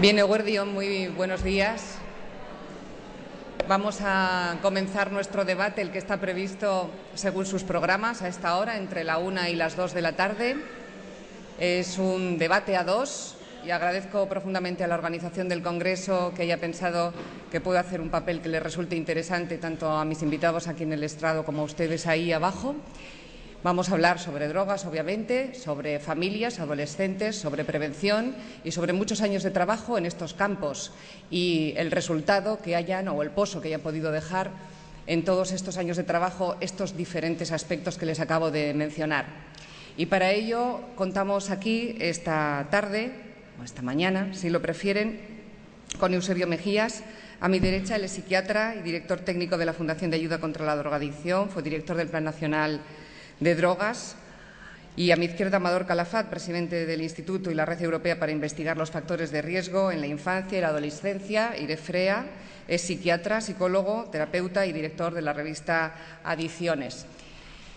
Bien, Eguerdión, muy buenos días. Vamos a comenzar nuestro debate, el que está previsto según sus programas a esta hora, entre la 1 y las 2 de la tarde. Es un debate a dos y agradezco profundamente a la organización del Congreso que haya pensado que puedo hacer un papel que les resulte interesante tanto a mis invitados aquí en el estrado como a ustedes ahí abajo. Vamos a hablar sobre drogas, obviamente, sobre familias, adolescentes, sobre prevención y sobre muchos años de trabajo en estos campos y el resultado que hayan o el pozo que hayan podido dejar en todos estos años de trabajo estos diferentes aspectos que les acabo de mencionar. Y para ello contamos aquí esta tarde, o esta mañana, si lo prefieren, con Eusebio Mejías. A mi derecha, él es psiquiatra y director técnico de la Fundación de Ayuda contra la Drogadicción, fue director del Plan Nacional de Drogas, y a mi izquierda Amador Calafat, presidente del Instituto y la Red Europea para Investigar los Factores de Riesgo en la Infancia y la Adolescencia, IREFREA, es psiquiatra, psicólogo, terapeuta y director de la revista Adicciones.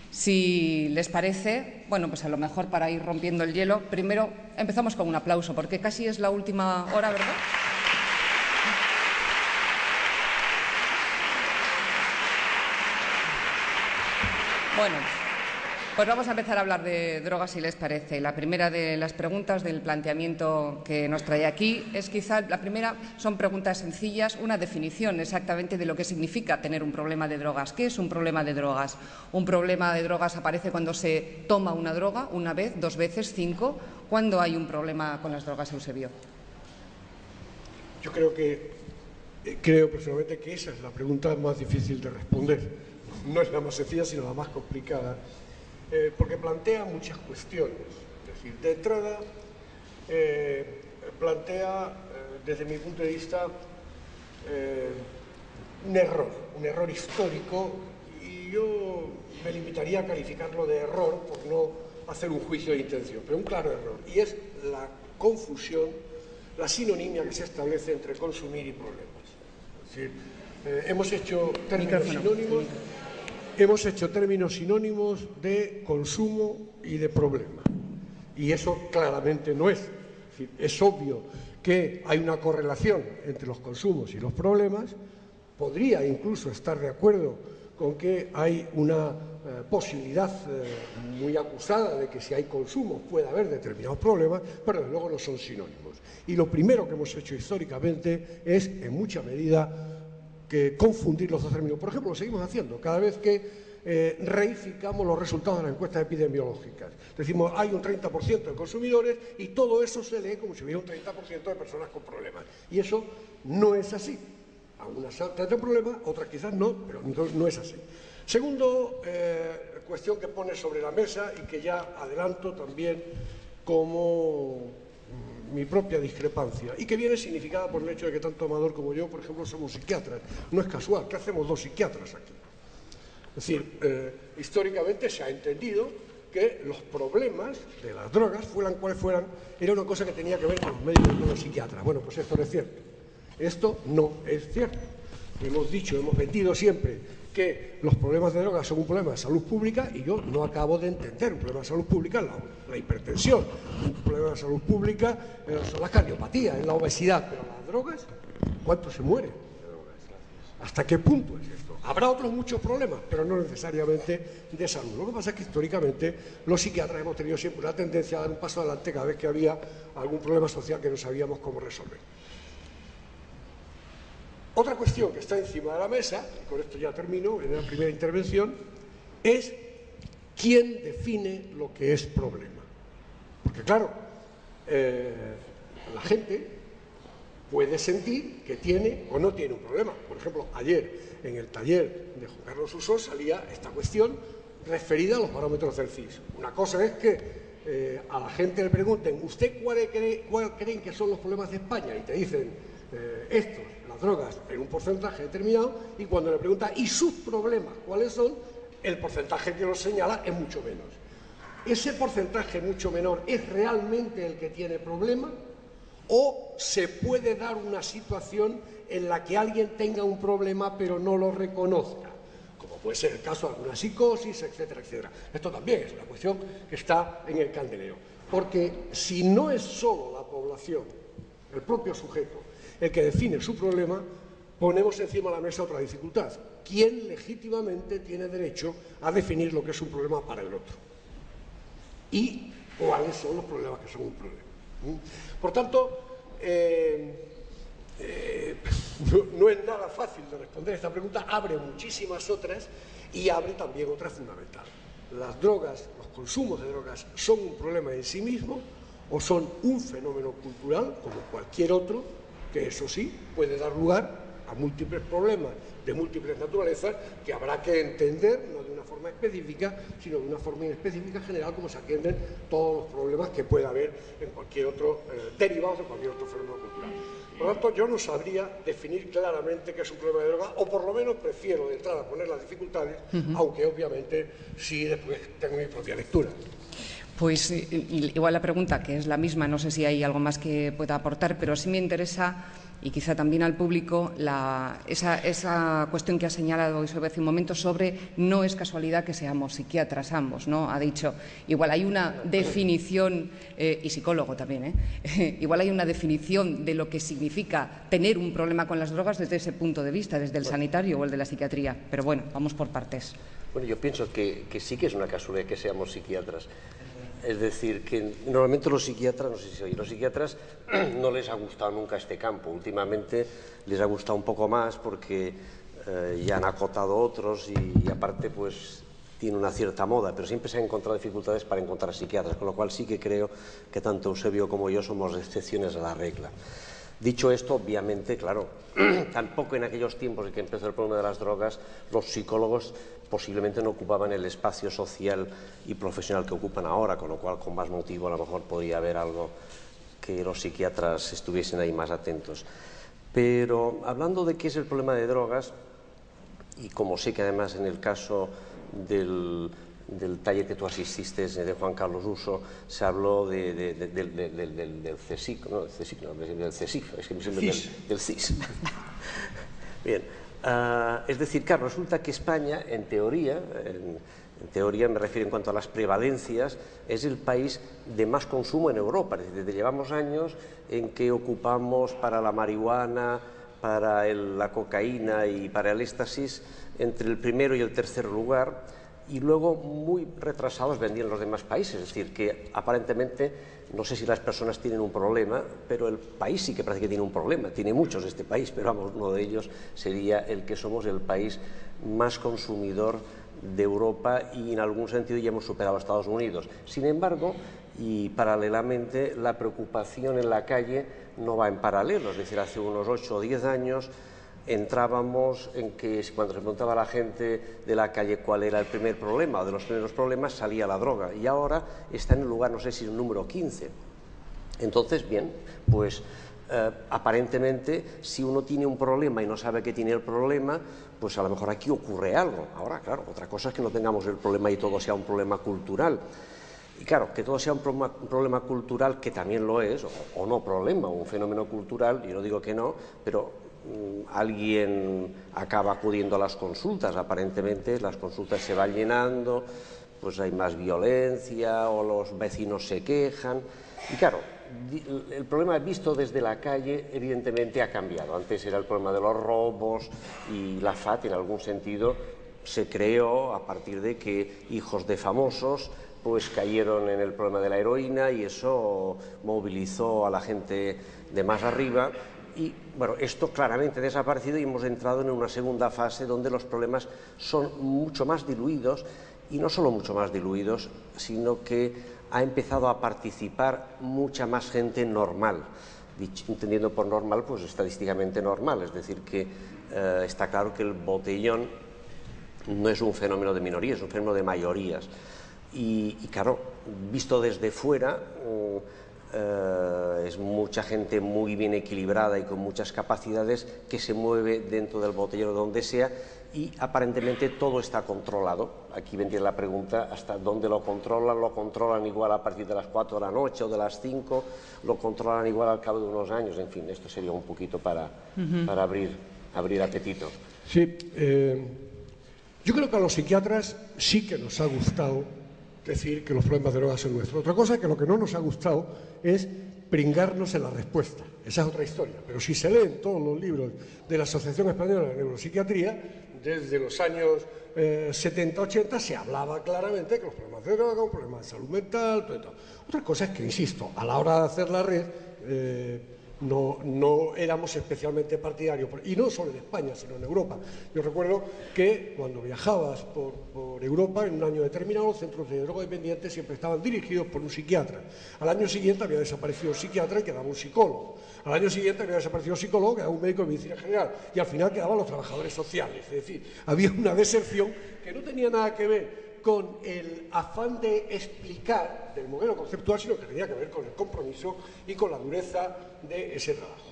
Si les parece, bueno, pues a lo mejor para ir rompiendo el hielo, primero empezamos con un aplauso, porque casi es la última hora, ¿verdad? Bueno, pues vamos a empezar a hablar de drogas, si les parece. La primera de las preguntas del planteamiento que nos trae aquí es quizá, la primera son preguntas sencillas, una definición exactamente de lo que significa tener un problema de drogas. ¿Qué es un problema de drogas? ¿Un problema de drogas aparece cuando se toma una droga, una vez, dos veces, cinco? ¿Cuándo hay un problema con las drogas, Eusebio? Yo creo personalmente que esa es la pregunta más difícil de responder. No es la más sencilla, sino la más complicada. Porque plantea muchas cuestiones. Es decir, de entrada, plantea, desde mi punto de vista, un error histórico, y yo me limitaría a calificarlo de error por no hacer un juicio de intención, pero un claro error, y es la confusión, la sinonimia que se establece entre consumir y problemas. Es decir, hemos hecho términos sinónimos de consumo y de problema, y eso claramente no es. Es decir, es obvio que hay una correlación entre los consumos y los problemas. Podría incluso estar de acuerdo con que hay una posibilidad muy acusada de que si hay consumo puede haber determinados problemas, pero desde luego no son sinónimos. Y lo primero que hemos hecho históricamente es, en mucha medida, que confundir los dos términos. Por ejemplo, lo seguimos haciendo cada vez que reificamos los resultados de las encuestas epidemiológicas. Decimos, hay un 30% de consumidores y todo eso se lee como si hubiera un 30% de personas con problemas. Y eso no es así. Algunas tendrán problemas, otras quizás no, pero no es así. Segundo, cuestión que pone sobre la mesa y que ya adelanto también como mi propia discrepancia, y que viene significada por el hecho de que tanto Amador como yo, por ejemplo, somos psiquiatras. No es casual, ¿qué hacemos dos psiquiatras aquí? Es decir, históricamente se ha entendido que los problemas de las drogas, fueran cuales fueran, era una cosa que tenía que ver con los médicos y con los psiquiatras. Bueno, pues esto no es cierto. Esto no es cierto. Hemos vendido siempre que los problemas de drogas son un problema de salud pública, y yo no acabo de entender. Un problema de salud pública es la hipertensión, un problema de salud pública son las cardiopatías, es la obesidad, pero las drogas, ¿cuánto se muere de drogas? ¿Hasta qué punto es esto? Habrá otros muchos problemas, pero no necesariamente de salud. Lo que pasa es que históricamente los psiquiatras hemos tenido siempre una tendencia a dar un paso adelante cada vez que había algún problema social que no sabíamos cómo resolver. Otra cuestión que está encima de la mesa, y con esto ya termino en la primera intervención, es quién define lo que es problema. Porque claro, la gente puede sentir que tiene o no tiene un problema. Por ejemplo, ayer en el taller de Juan Carlos Uso salía esta cuestión referida a los barómetros del CIS. Una cosa es que a la gente le pregunten, ¿usted cuál creen que son los problemas de España? Y te dicen estos, las drogas, en un porcentaje determinado, y cuando le preguntan, ¿y sus problemas cuáles son?, el porcentaje que los señala es mucho menos. ¿Ese porcentaje mucho menor es realmente el que tiene problema? ¿O se puede dar una situación en la que alguien tenga un problema pero no lo reconozca? Como puede ser el caso de alguna psicosis, etcétera, etcétera. Esto también es una cuestión que está en el candelero. Porque si no es solo la población el propio sujeto, el que define su problema, ponemos encima de la mesa otra dificultad. ¿Quién legítimamente tiene derecho a definir lo que es un problema para el otro? ¿Y cuáles son los problemas que son un problema? Por tanto, no es nada fácil de responder esta pregunta, abre muchísimas otras y abre también otra fundamental. Las drogas, los consumos de drogas, ¿son un problema en sí mismo o son un fenómeno cultural, como cualquier otro, que eso sí puede dar lugar a múltiples problemas de múltiples naturalezas que habrá que entender, no de una forma específica, sino de una forma inespecífica general, como se atienden todos los problemas que pueda haber en cualquier otro, derivados de cualquier otro fenómeno cultural. Por lo tanto, yo no sabría definir claramente qué es un problema de droga, o por lo menos prefiero de entrada poner las dificultades, aunque obviamente sí después tengo mi propia lectura. Pues igual la pregunta, que es la misma, no sé si hay algo más que pueda aportar, pero sí me interesa, y quizá también al público, esa cuestión que ha señalado Isabel hace un momento sobre no es casualidad que seamos psiquiatras ambos, ¿no? Ha dicho, igual hay una definición, y psicólogo también, igual hay una definición de lo que significa tener un problema con las drogas desde ese punto de vista, desde el sanitario o el de la psiquiatría. Pero bueno, vamos por partes. Bueno, yo pienso que sí que es una casualidad que seamos psiquiatras. Es decir, que normalmente los psiquiatras, no sé si oye, los psiquiatras no les ha gustado nunca este campo. Últimamente les ha gustado un poco más porque ya han acotado otros y aparte pues tiene una cierta moda, pero siempre se han encontrado dificultades para encontrar psiquiatras, con lo cual sí que creo que tanto Eusebio como yo somos excepciones a la regla. Dicho esto, obviamente, claro, tampoco en aquellos tiempos en que empezó el problema de las drogas, los psicólogos posiblemente no ocupaban el espacio social y profesional que ocupan ahora, con lo cual, con más motivo, a lo mejor podría haber algo que los psiquiatras estuviesen ahí más atentos. Pero hablando de qué es el problema de drogas, y como sé que además en el caso del taller que tú asististe de Juan Carlos Uso, se habló del CSIC, no, del CSIC, es que me siempre del CIS. Bien, es decir, claro, resulta que España, en teoría me refiero en cuanto a las prevalencias, es el país de más consumo en Europa. Es decir, llevamos años en que ocupamos para la marihuana, para la cocaína y para el éxtasis entre el primero y el tercer lugar, y luego muy retrasados vendían los demás países. Es decir, que aparentemente, no sé si las personas tienen un problema, pero el país sí que parece que tiene un problema. Tiene muchos este país, pero vamos, uno de ellos sería el que somos el país más consumidor de Europa y en algún sentido ya hemos superado a Estados Unidos. Sin embargo, y paralelamente, la preocupación en la calle no va en paralelo. Es decir, hace unos 8 o 10 años entrábamos en que cuando se preguntaba a la gente de la calle cuál era el primer problema o de los primeros problemas, salía la droga, y ahora está en el lugar, no sé si es el número 15. Entonces, bien, pues aparentemente si uno tiene un problema y no sabe que tiene el problema, pues a lo mejor aquí ocurre algo. Ahora, claro, otra cosa es que no tengamos el problema y todo sea un problema cultural. Y claro, que todo sea un problema cultural, que también lo es, o no problema, un fenómeno cultural, yo no digo que no, pero alguien acaba acudiendo a las consultas. Aparentemente las consultas se van llenando, pues hay más violencia o los vecinos se quejan. Y claro, el problema visto desde la calle evidentemente ha cambiado. Antes era el problema de los robos y la FAT en algún sentido se creó a partir de que hijos de famosos pues cayeron en el problema de la heroína y eso movilizó a la gente de más arriba. Y bueno, esto claramente ha desaparecido y hemos entrado en una segunda fase donde los problemas son mucho más diluidos, y no solo mucho más diluidos, sino que ha empezado a participar mucha más gente normal, entendiendo por normal, pues estadísticamente normal. Es decir, que está claro que el botellón no es un fenómeno de minorías, es un fenómeno de mayorías. Y claro, visto desde fuera, es mucha gente muy bien equilibrada y con muchas capacidades que se mueve dentro del botellón donde sea, y aparentemente todo está controlado. Aquí vendría la pregunta, ¿hasta dónde lo controlan igual a partir de las 4 de la noche o de las 5, lo controlan igual al cabo de unos años? En fin, esto sería un poquito para abrir apetito. Sí, yo creo que a los psiquiatras sí que nos ha gustado decir que los problemas de drogas son nuestros. Otra cosa es que lo que no nos ha gustado es pringarnos en la respuesta. Esa es otra historia. Pero si se leen todos los libros de la Asociación Española de Neuropsiquiatría, desde los años 70-80 se hablaba claramente que los problemas de droga, un problema de salud mental, todo. Otra cosa es que, insisto, a la hora de hacer la red no éramos especialmente partidarios, y no solo en España, sino en Europa. Yo recuerdo que cuando viajabas por Europa, en un año determinado, los centros de drogodependientes siempre estaban dirigidos por un psiquiatra. Al año siguiente había desaparecido el psiquiatra y quedaba un psicólogo. Al año siguiente había desaparecido el psicólogo, quedaba un médico de medicina general. Y al final quedaban los trabajadores sociales. Es decir, había una deserción que no tenía nada que ver con el afán de explicar del modelo conceptual, sino que tenía que ver con el compromiso y con la dureza de ese trabajo.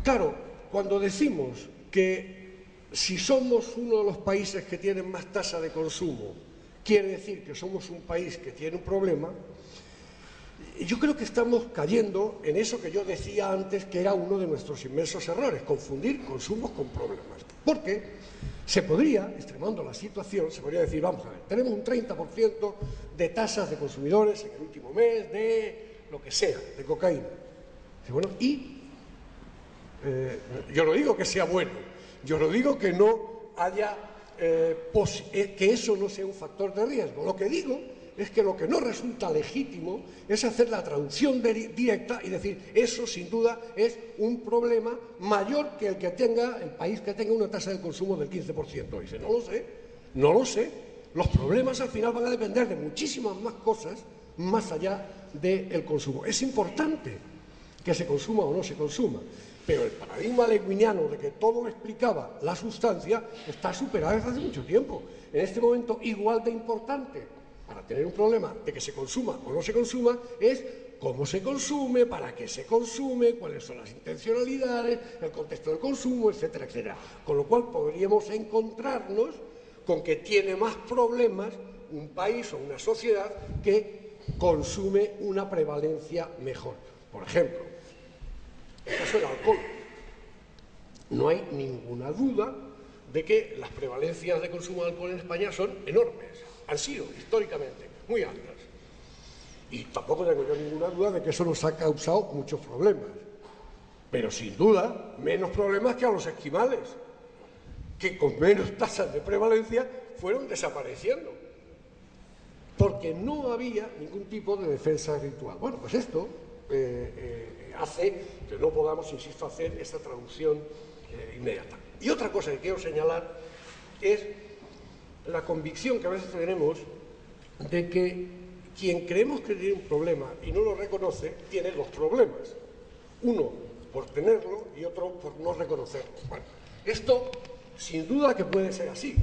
Claro, cuando decimos que si somos uno de los países que tienen más tasa de consumo, quiere decir que somos un país que tiene un problema, yo creo que estamos cayendo en eso que yo decía antes, que era uno de nuestros inmensos errores, confundir consumos con problemas. Porque se podría, extremando la situación, se podría decir, vamos a ver, tenemos un 30% de tasas de consumidores en el último mes de lo que sea, de cocaína. Bueno, y yo no digo que sea bueno, yo no digo que no haya, que eso no sea un factor de riesgo. Lo que digo es que lo que no resulta legítimo es hacer la traducción directa y decir, eso sin duda es un problema mayor que el que tenga el país que tenga una tasa de consumo del 15%. Dice, no lo sé. Los problemas al final van a depender de muchísimas más cosas más allá del consumo. Es importante que se consuma o no se consuma, pero el paradigma lewiniano de que todo lo explicaba la sustancia está superado desde hace mucho tiempo. En este momento, igual de importante para tener un problema de que se consuma o no se consuma es cómo se consume, para qué se consume, cuáles son las intencionalidades, el contexto del consumo, etcétera, etcétera. Con lo cual podríamos encontrarnos con que tiene más problemas un país o una sociedad que consume una prevalencia mejor. Por ejemplo, el caso del alcohol. No hay ninguna duda de que las prevalencias de consumo de alcohol en España son enormes. Han sido, históricamente, muy altas. Y tampoco tengo yo ninguna duda de que eso nos ha causado muchos problemas. Pero sin duda, menos problemas que a los esquimales, que con menos tasas de prevalencia fueron desapareciendo. Porque no había ningún tipo de defensa ritual. Bueno, pues esto hace que no podamos, insisto, hacer esta traducción inmediata. Y otra cosa que quiero señalar es la convicción que a veces tenemos de que quien creemos que tiene un problema y no lo reconoce, tiene dos problemas. Uno por tenerlo y otro por no reconocerlo. Bueno, esto sin duda que puede ser así.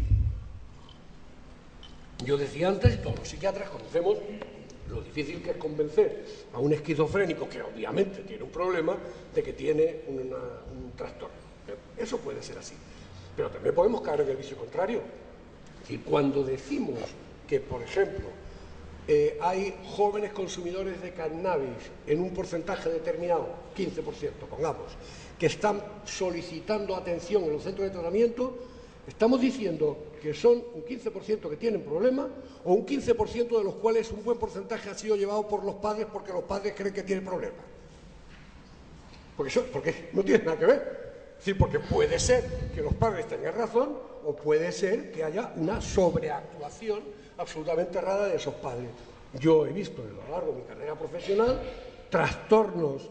Yo decía antes, todos los psiquiatras conocemos lo difícil que es convencer a un esquizofrénico, que obviamente tiene un problema, de que tiene un trastorno. Eso puede ser así. Pero también podemos caer en el vicio contrario. Y cuando decimos que, por ejemplo, hay jóvenes consumidores de cannabis en un porcentaje determinado, 15%, pongamos, que están solicitando atención en los centros de tratamiento, estamos diciendo que son un 15% que tienen problemas o un 15% de los cuales un buen porcentaje ha sido llevado por los padres porque los padres creen que tienen problemas. Porque no tiene nada que ver. Es decir, porque puede ser que los padres tengan razón o puede ser que haya una sobreactuación absolutamente rara de esos padres. Yo he visto a lo largo de mi carrera profesional trastornos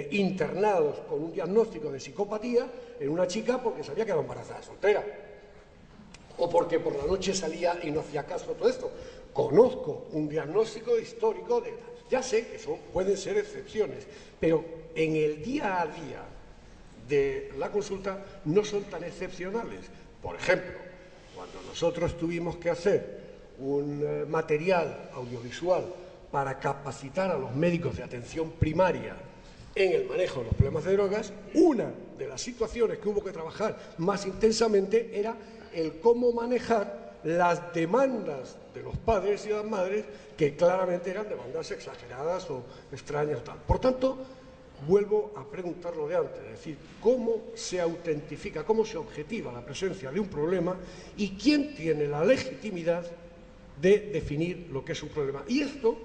internados con un diagnóstico de psicopatía en una chica porque sabía que era embarazada soltera o porque por la noche salía y no hacía caso a todo esto. Conozco un diagnóstico histórico de... Ya sé que pueden ser excepciones, pero en el día a día de la consulta no son tan excepcionales. Por ejemplo, cuando nosotros tuvimos que hacer un material audiovisual para capacitar a los médicos de atención primaria en el manejo de los problemas de drogas, una de las situaciones que hubo que trabajar más intensamente era el cómo manejar las demandas de los padres y las madres, que claramente eran demandas exageradas o extrañas. Tal. Por tanto, vuelvo a preguntar lo de antes, es decir, cómo se autentifica, cómo se objetiva la presencia de un problema y quién tiene la legitimidad de definir lo que es un problema. Y esto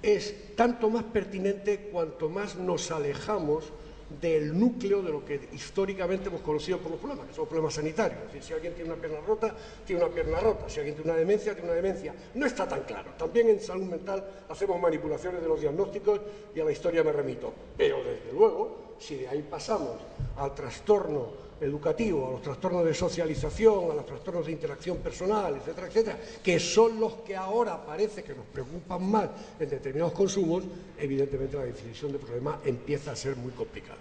es tanto más pertinente cuanto más nos alejamos del núcleo de lo que históricamente hemos conocido por los problemas, que son los problemas sanitarios. Es decir, si alguien tiene una pierna rota, tiene una pierna rota. Si alguien tiene una demencia, tiene una demencia. No está tan claro. También en salud mental hacemos manipulaciones de los diagnósticos y a la historia me remito. Pero, desde luego, si de ahí pasamos al trastorno educativo, a los trastornos de socialización, a los trastornos de interacción personal, etcétera, etcétera, que son los que ahora parece que nos preocupan más en determinados consumos, evidentemente la definición de problema empieza a ser muy complicada.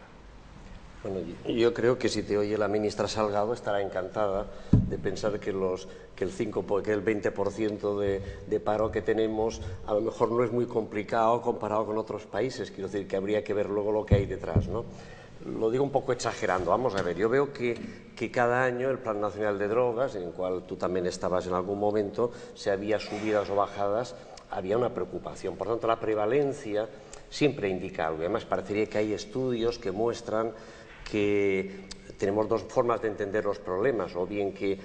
Bueno, yo creo que si te oye la ministra Salgado estará encantada de pensar que el 20% de paro que tenemos a lo mejor no es muy complicado comparado con otros países. Quiero decir que habría que ver luego lo que hay detrás, ¿no? Lo digo un poco exagerando. Vamos a ver, yo veo que cada año el Plan Nacional de Drogas, en el cual tú también estabas en algún momento, si había subidas o bajadas, había una preocupación. Por tanto, la prevalencia siempre indica algo. Además, parecería que hay estudios que muestran que tenemos dos formas de entender los problemas, o bien que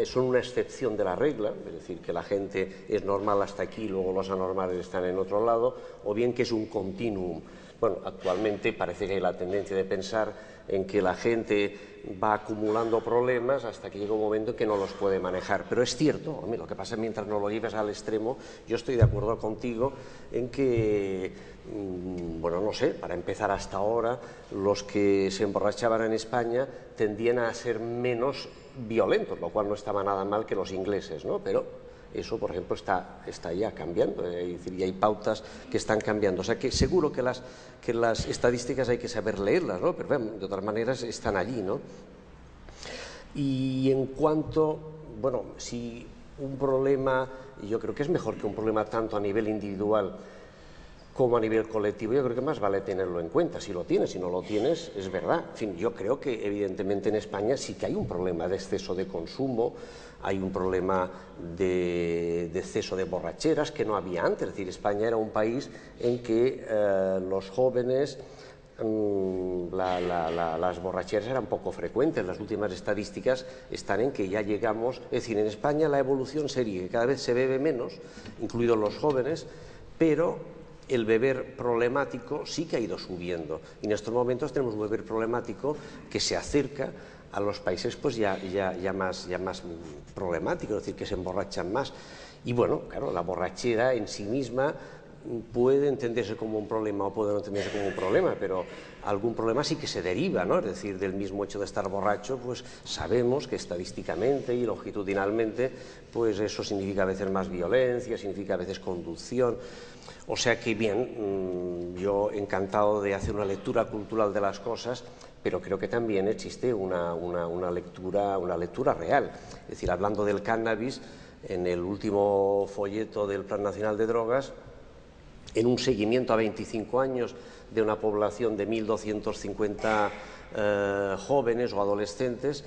son una excepción de la regla, es decir, que la gente es normal hasta aquí y luego los anormales están en otro lado, o bien que es un continuum. Bueno, actualmente parece que hay la tendencia de pensar en que la gente va acumulando problemas hasta que llega un momento en que no los puede manejar. Pero es cierto, lo que pasa es que mientras no lo lleves al extremo, yo estoy de acuerdo contigo en que, bueno, no sé, para empezar hasta ahora, los que se emborrachaban en España tendían a ser menos violentos, lo cual no estaba nada mal que los ingleses, ¿no? Pero eso, por ejemplo, está ya cambiando, es decir, y hay pautas que están cambiando. O sea que seguro que las estadísticas hay que saber leerlas, ¿no? Pero de otras maneras están allí, ¿no? Y en cuanto, bueno, si un problema, yo creo que es mejor que un problema tanto a nivel individual como a nivel colectivo, yo creo que más vale tenerlo en cuenta. Si lo tienes, si no lo tienes, es verdad. En fin, yo creo que evidentemente en España sí que hay un problema de exceso de consumo, hay un problema de exceso de borracheras que no había antes. Es decir, España era un país en que los jóvenes, las borracheras eran poco frecuentes. Las últimas estadísticas están en que ya llegamos, es decir, en España la evolución sería que cada vez se bebe menos, incluidos los jóvenes, pero el beber problemático sí que ha ido subiendo. Y en estos momentos tenemos un beber problemático que se acerca a los países pues ya más problemáticos, es decir, que se emborrachan más. Y bueno, claro, la borrachera en sí misma puede entenderse como un problema o puede no entenderse como un problema, pero algún problema sí que se deriva, ¿no? Es decir, del mismo hecho de estar borracho, pues sabemos que estadísticamente y longitudinalmente, pues eso significa a veces más violencia, significa a veces conducción. O sea que bien, yo encantado de hacer una lectura cultural de las cosas, pero creo que también existe una lectura real. Es decir, hablando del cannabis, en el último folleto del Plan Nacional de Drogas, en un seguimiento a 25 años de una población de 1.250 jóvenes o adolescentes,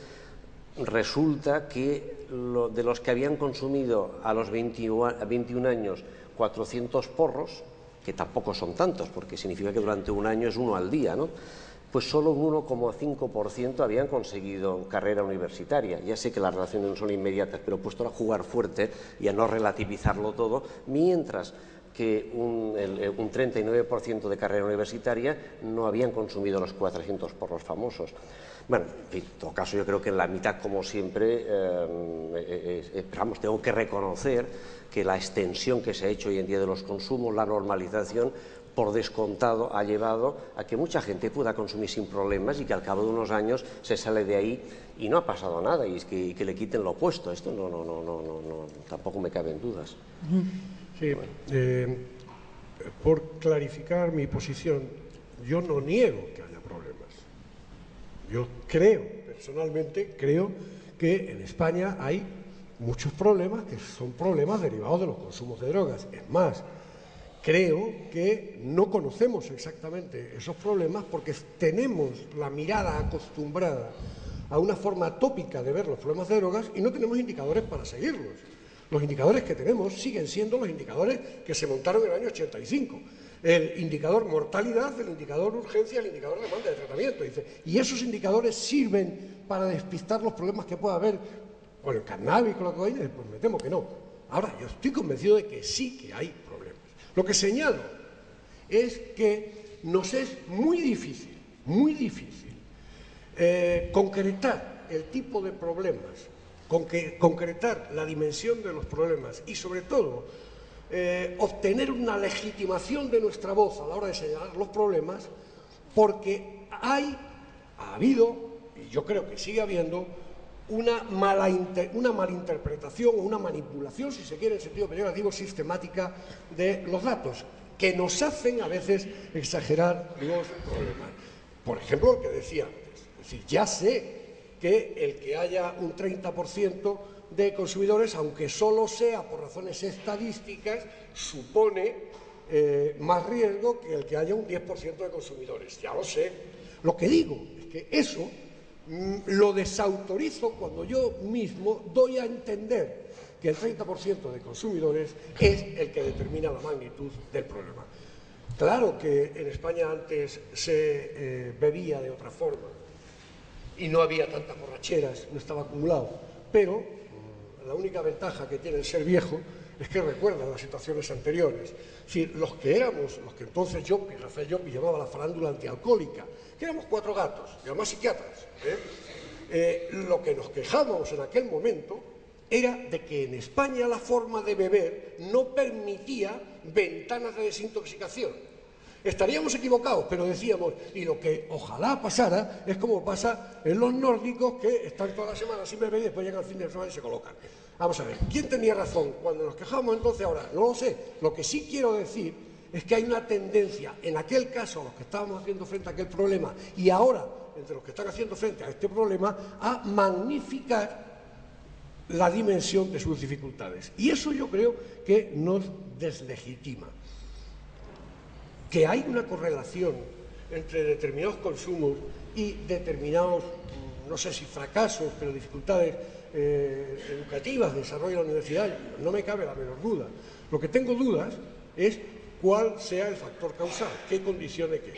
resulta que de los que habían consumido a los 21 años 400 porros, que tampoco son tantos, porque significa que durante un año es uno al día, ¿no? Pues solo un 1,5% habían conseguido carrera universitaria. Ya sé que las relaciones no son inmediatas, pero puesto a jugar fuerte y a no relativizarlo todo, mientras que un 39% de carrera universitaria no habían consumido los 400 porros famosos. Bueno, en todo caso yo creo que en la mitad, como siempre, vamos, tengo que reconocer que la extensión que se ha hecho hoy en día de los consumos, la normalización, por descontado, ha llevado a que mucha gente pueda consumir sin problemas y que al cabo de unos años se sale de ahí y no ha pasado nada y es que le quiten lo opuesto. Esto no, tampoco me caben dudas. Sí, por clarificar mi posición, yo no niego que haya problemas. Yo personalmente creo que en España hay muchos problemas que son problemas derivados de los consumos de drogas. Es más, creo que no conocemos exactamente esos problemas porque tenemos la mirada acostumbrada a una forma tópica de ver los problemas de drogas y no tenemos indicadores para seguirlos. Los indicadores que tenemos siguen siendo los indicadores que se montaron en el año 85. El indicador mortalidad, el indicador urgencia, el indicador demanda de tratamiento. Y esos indicadores sirven para despistar los problemas que pueda haber con el cannabis, con la cocaína. Pues me temo que no. Ahora, yo estoy convencido de que sí que hay problemas. Lo que señalo es que nos es muy difícil concretar el tipo de problemas, concretar la dimensión de los problemas y, sobre todo, obtener una legitimación de nuestra voz a la hora de señalar los problemas, porque ha habido, y yo creo que sigue habiendo, una malinterpretación o una manipulación, si se quiere, en sentido peyorativo, sistemática de los datos, que nos hacen a veces exagerar los problemas. Por ejemplo, lo que decía antes, es decir, ya sé que el que haya un 30% de consumidores, aunque solo sea por razones estadísticas, supone más riesgo que el que haya un 10% de consumidores. Ya lo sé. Lo que digo es que eso lo desautorizo cuando yo mismo doy a entender que el 30% de consumidores es el que determina la magnitud del problema. Claro que en España antes se bebía de otra forma y no había tantas borracheras, no estaba acumulado, pero la única ventaja que tiene el ser viejo es que recuerdan las situaciones anteriores. Es decir, los que entonces Rafael Llopis llamaba la farándula antialcohólica, que éramos 4 gatos, y además psiquiatras, lo que nos quejábamos en aquel momento era de que en España la forma de beber no permitía ventanas de desintoxicación. Estaríamos equivocados, pero decíamos, y lo que ojalá pasara es como pasa en los nórdicos, que están toda la semana sin beber y después llegan al fin de semana y se colocan. Vamos a ver, ¿quién tenía razón cuando nos quejamos entonces ahora? No lo sé. Lo que sí quiero decir es que hay una tendencia, en aquel caso, los que estábamos haciendo frente a aquel problema, y ahora, entre los que están haciendo frente a este problema, a magnificar la dimensión de sus dificultades. Y eso yo creo que nos deslegitima. Que hay una correlación entre determinados consumos y determinados, no sé si fracasos, pero dificultades educativas, desarrollo de la universidad, no me cabe la menor duda. Lo que tengo dudas es cuál sea el factor causal, qué condicione qué.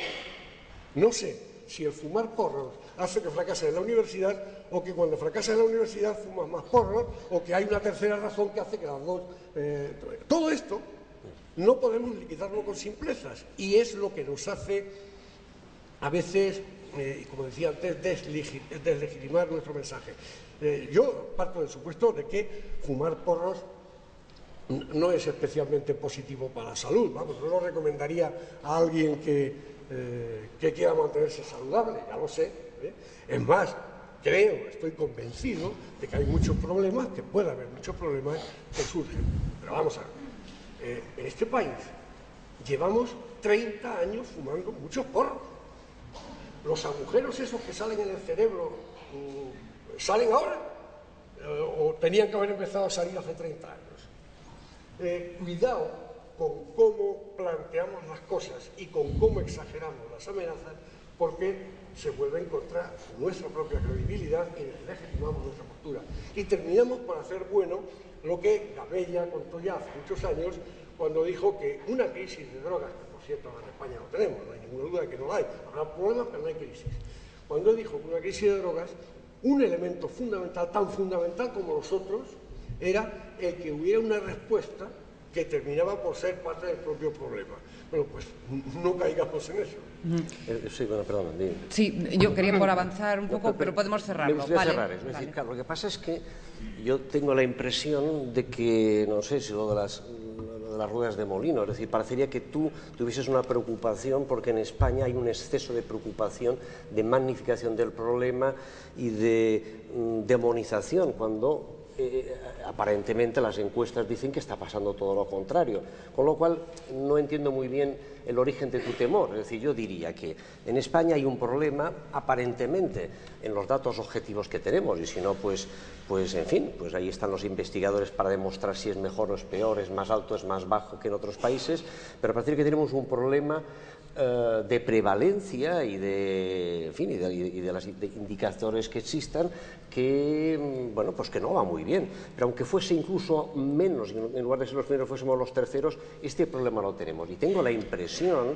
No sé si el fumar porros hace que fracases en la universidad o que cuando fracasas en la universidad fumas más porros o que hay una tercera razón que hace que las dos... todo esto no podemos liquidarlo con simplezas y es lo que nos hace a veces, como decía antes, deslegitimar nuestro mensaje. Yo parto del supuesto de que fumar porros no es especialmente positivo para la salud. Vamos, no lo recomendaría a alguien que quiera mantenerse saludable, ya lo sé. Es más, estoy convencido de que hay muchos problemas, que puede haber muchos problemas que surgen. Pero vamos a ver, en este país llevamos 30 años fumando muchos porros. Los agujeros esos que salen en el cerebro, ¿salen ahora? ¿O tenían que haber empezado a salir hace 30 años? Cuidado con cómo planteamos las cosas y con cómo exageramos las amenazas, porque se vuelve contra nuestra propia credibilidad y deslegitimamos nuestra postura. Y terminamos por hacer bueno lo que Gabella contó ya hace muchos años, cuando dijo que una crisis de drogas, que por cierto ahora en España no tenemos, no hay ninguna duda de que no la hay, habrá problemas pero no hay crisis. Cuando él dijo que una crisis de drogas, un elemento fundamental, tan fundamental como los otros, era el que hubiera una respuesta que terminaba por ser parte del propio problema. Bueno, pues no caigamos en eso. Sí, bueno, perdón. Sí, yo quería por avanzar un poco, pero podemos cerrarlo. Me gustaría cerrar. Es decir, claro, lo que pasa es que yo tengo la impresión de que, no sé si lo de las ruedas de molino, es decir, parecería que tú tuvieses una preocupación porque en España hay un exceso de preocupación, de magnificación del problema y de demonización, cuando aparentemente las encuestas dicen que está pasando todo lo contrario, con lo cual no entiendo muy bien el origen de tu temor. Es decir, yo diría que en España hay un problema aparentemente en los datos objetivos que tenemos, y si no, pues en fin, pues ahí están los investigadores para demostrar si es mejor o es peor, es más alto, es más bajo que en otros países, pero parece que tenemos un problema de prevalencia y de, en fin, y de los indicadores que existan que, bueno, pues que no va muy bien. Pero aunque fuese incluso menos, en lugar de ser los primeros fuésemos los terceros, este problema lo tenemos. Y tengo la impresión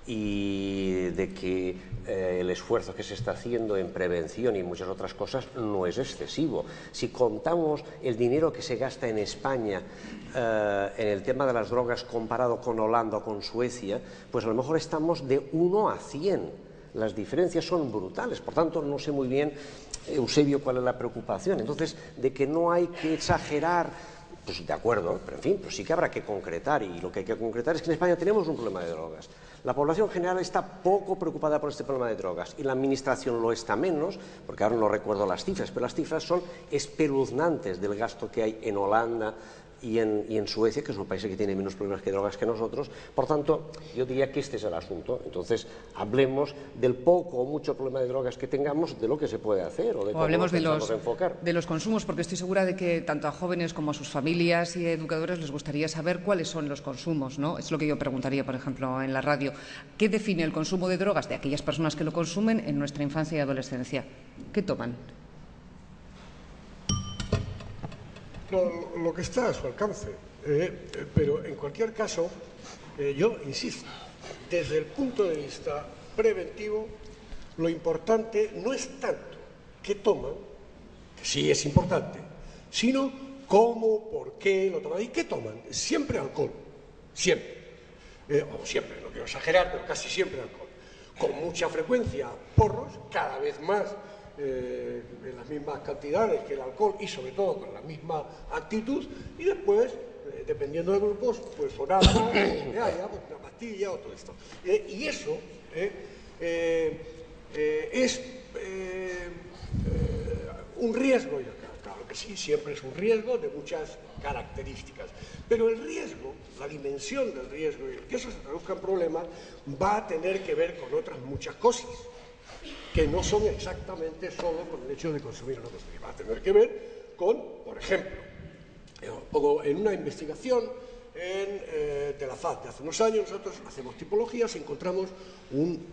y de que el esfuerzo que se está haciendo en prevención y muchas otras cosas no es excesivo. Si contamos el dinero que se gasta en España en el tema de las drogas comparado con Holanda o con Suecia, pues a lo mejor estamos de 1 a 100. Las diferencias son brutales, por tanto no sé muy bien, Eusebio, cuál es la preocupación. Entonces, de que no hay que exagerar, pues de acuerdo, pero en fin, pues sí que habrá que concretar, y lo que hay que concretar es que en España tenemos un problema de drogas. La población general está poco preocupada por este problema de drogas y la administración lo está menos, porque ahora no recuerdo las cifras, pero las cifras son espeluznantes del gasto que hay en Holanda y en Suecia, que son países que tienen menos problemas de drogas que nosotros. Por tanto, yo diría que este es el asunto. Entonces, hablemos del poco o mucho problema de drogas que tengamos, de lo que se puede hacer o de cómo hablemos lo pensamos enfocar. de los consumos, porque estoy segura de que tanto a jóvenes como a sus familias y educadores les gustaría saber cuáles son los consumos, ¿no? Es lo que yo preguntaría, por ejemplo, en la radio. ¿Qué define el consumo de drogas de aquellas personas que lo consumen en nuestra infancia y adolescencia? ¿Qué toman? Lo que está a su alcance, pero en cualquier caso, yo insisto, desde el punto de vista preventivo, lo importante no es tanto qué toman, que sí es importante, sino cómo, por qué lo toman y qué toman. Siempre alcohol, siempre, o siempre, no quiero exagerar, pero casi siempre alcohol. Con mucha frecuencia porros, cada vez más en las mismas cantidades que el alcohol y sobre todo con la misma actitud, y después, dependiendo de grupos, pues un arma, una pastilla o todo esto. Y eso es un riesgo, claro que sí, siempre es un riesgo de muchas características, pero el riesgo, la dimensión del riesgo y el que eso se traduzca en problemas va a tener que ver con otras muchas cosas, que no son exactamente solo con el hecho de consumir o no consumir. Va a tener que ver con, por ejemplo, en una investigación de la FAD de hace unos años, nosotros hacemos tipologías y encontramos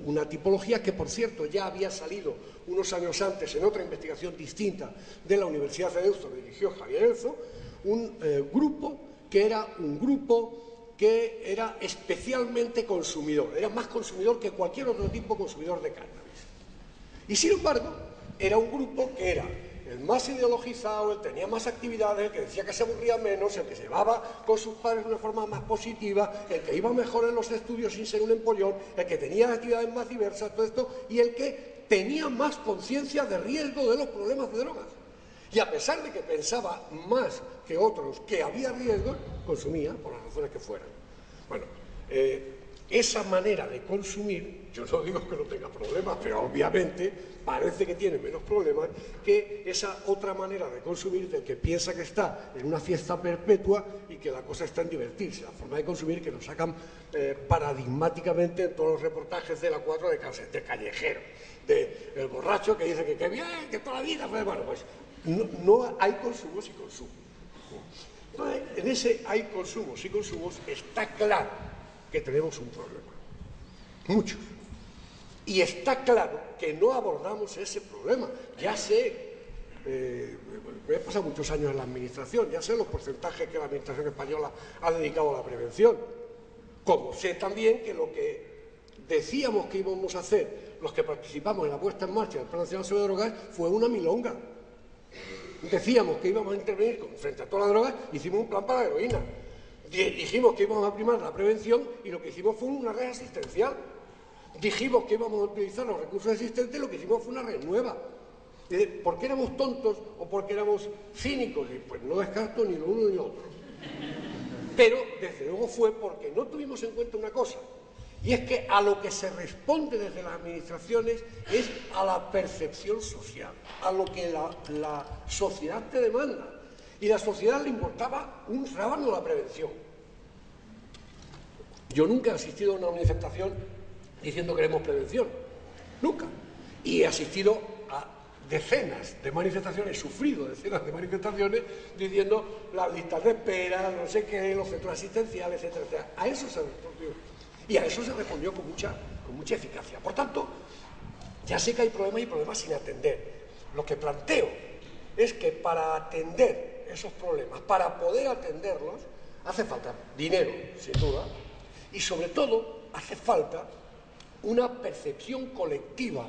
una tipología que, por cierto, ya había salido unos años antes en otra investigación distinta de la Universidad de Deusto, que dirigió Javier Elzo, un grupo que era un grupo que era especialmente consumidor, era más consumidor que cualquier otro tipo consumidor de cannabis. Y sin embargo, era un grupo que era el más ideologizado, el tenía más actividades, el que decía que se aburría menos, el que se llevaba con sus padres de una forma más positiva, el que iba mejor en los estudios sin ser un empollón, el que tenía actividades más diversas, todo esto, y el que tenía más conciencia de riesgo de los problemas de drogas. Y a pesar de que pensaba más que otros que había riesgos, consumía por las razones que fueran. Bueno, esa manera de consumir, yo no digo que no tenga problemas, pero obviamente parece que tiene menos problemas que esa otra manera de consumir del que piensa que está en una fiesta perpetua y que la cosa está en divertirse. La forma de consumir que nos sacan paradigmáticamente en todos los reportajes de la 4 de callejero, del borracho que dice que qué bien, que toda la vida fue... Bueno, pues no hay consumos y consumos. Entonces, en ese hay consumos y consumos está claro que tenemos un problema, muchos, y está claro que no abordamos ese problema. Ya sé, me he pasado muchos años en la administración, ya sé los porcentajes que la administración española ha dedicado a la prevención, como sé también que lo que decíamos que íbamos a hacer los que participamos en la puesta en marcha del Plan Nacional sobre Drogas fue una milonga. Decíamos que íbamos a intervenir frente a todas las drogas, hicimos un plan para la heroína. Dijimos que íbamos a primar la prevención y lo que hicimos fue una red asistencial. Dijimos que íbamos a utilizar los recursos existentes y lo que hicimos fue una red nueva. ¿Por qué éramos tontos o porque éramos cínicos? Y pues no descarto ni lo uno ni lo otro. Pero desde luego fue porque no tuvimos en cuenta una cosa, y es que a lo que se responde desde las administraciones es a la percepción social, a lo que la sociedad te demanda. Y a la sociedad le importaba un rábano la prevención. Yo nunca he asistido a una manifestación diciendo que queremos prevención. Nunca. Y he asistido a decenas de manifestaciones, he sufrido decenas de manifestaciones diciendo las listas de espera, no sé qué, los centros asistenciales, etcétera, etcétera. A eso se respondió. Y a eso se respondió con mucha eficacia. Por tanto, ya sé que hay problemas y problemas sin atender. Lo que planteo es que para atender esos problemas, para poder atenderlos, hace falta dinero, sin duda, y sobre todo hace falta una percepción colectiva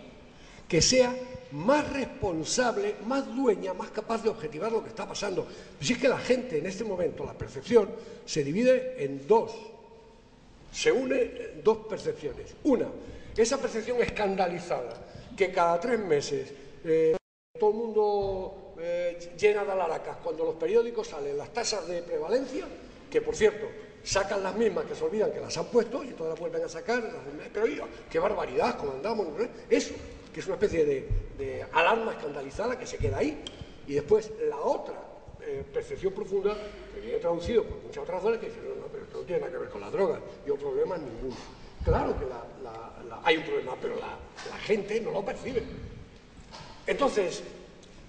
que sea más responsable, más dueña, más capaz de objetivar lo que está pasando. Si es que la gente en este momento, la percepción, se divide en dos, se une en dos percepciones. Una, esa percepción escandalizada, que cada 3 meses todo el mundo llena de alaracas cuando los periódicos salen las tasas de prevalencia, que por cierto, sacan las mismas que se olvidan que las han puesto y todas las vuelven a sacar, pero oiga, qué barbaridad, como andamos, eso, que es una especie de alarma escandalizada que se queda ahí. Y después la otra percepción profunda, que viene traducido por muchas otras razones, que dicen, no, pero esto no tiene nada que ver con las drogas, yo problemas ninguno. Claro que hay un problema, pero la gente no lo percibe. Entonces,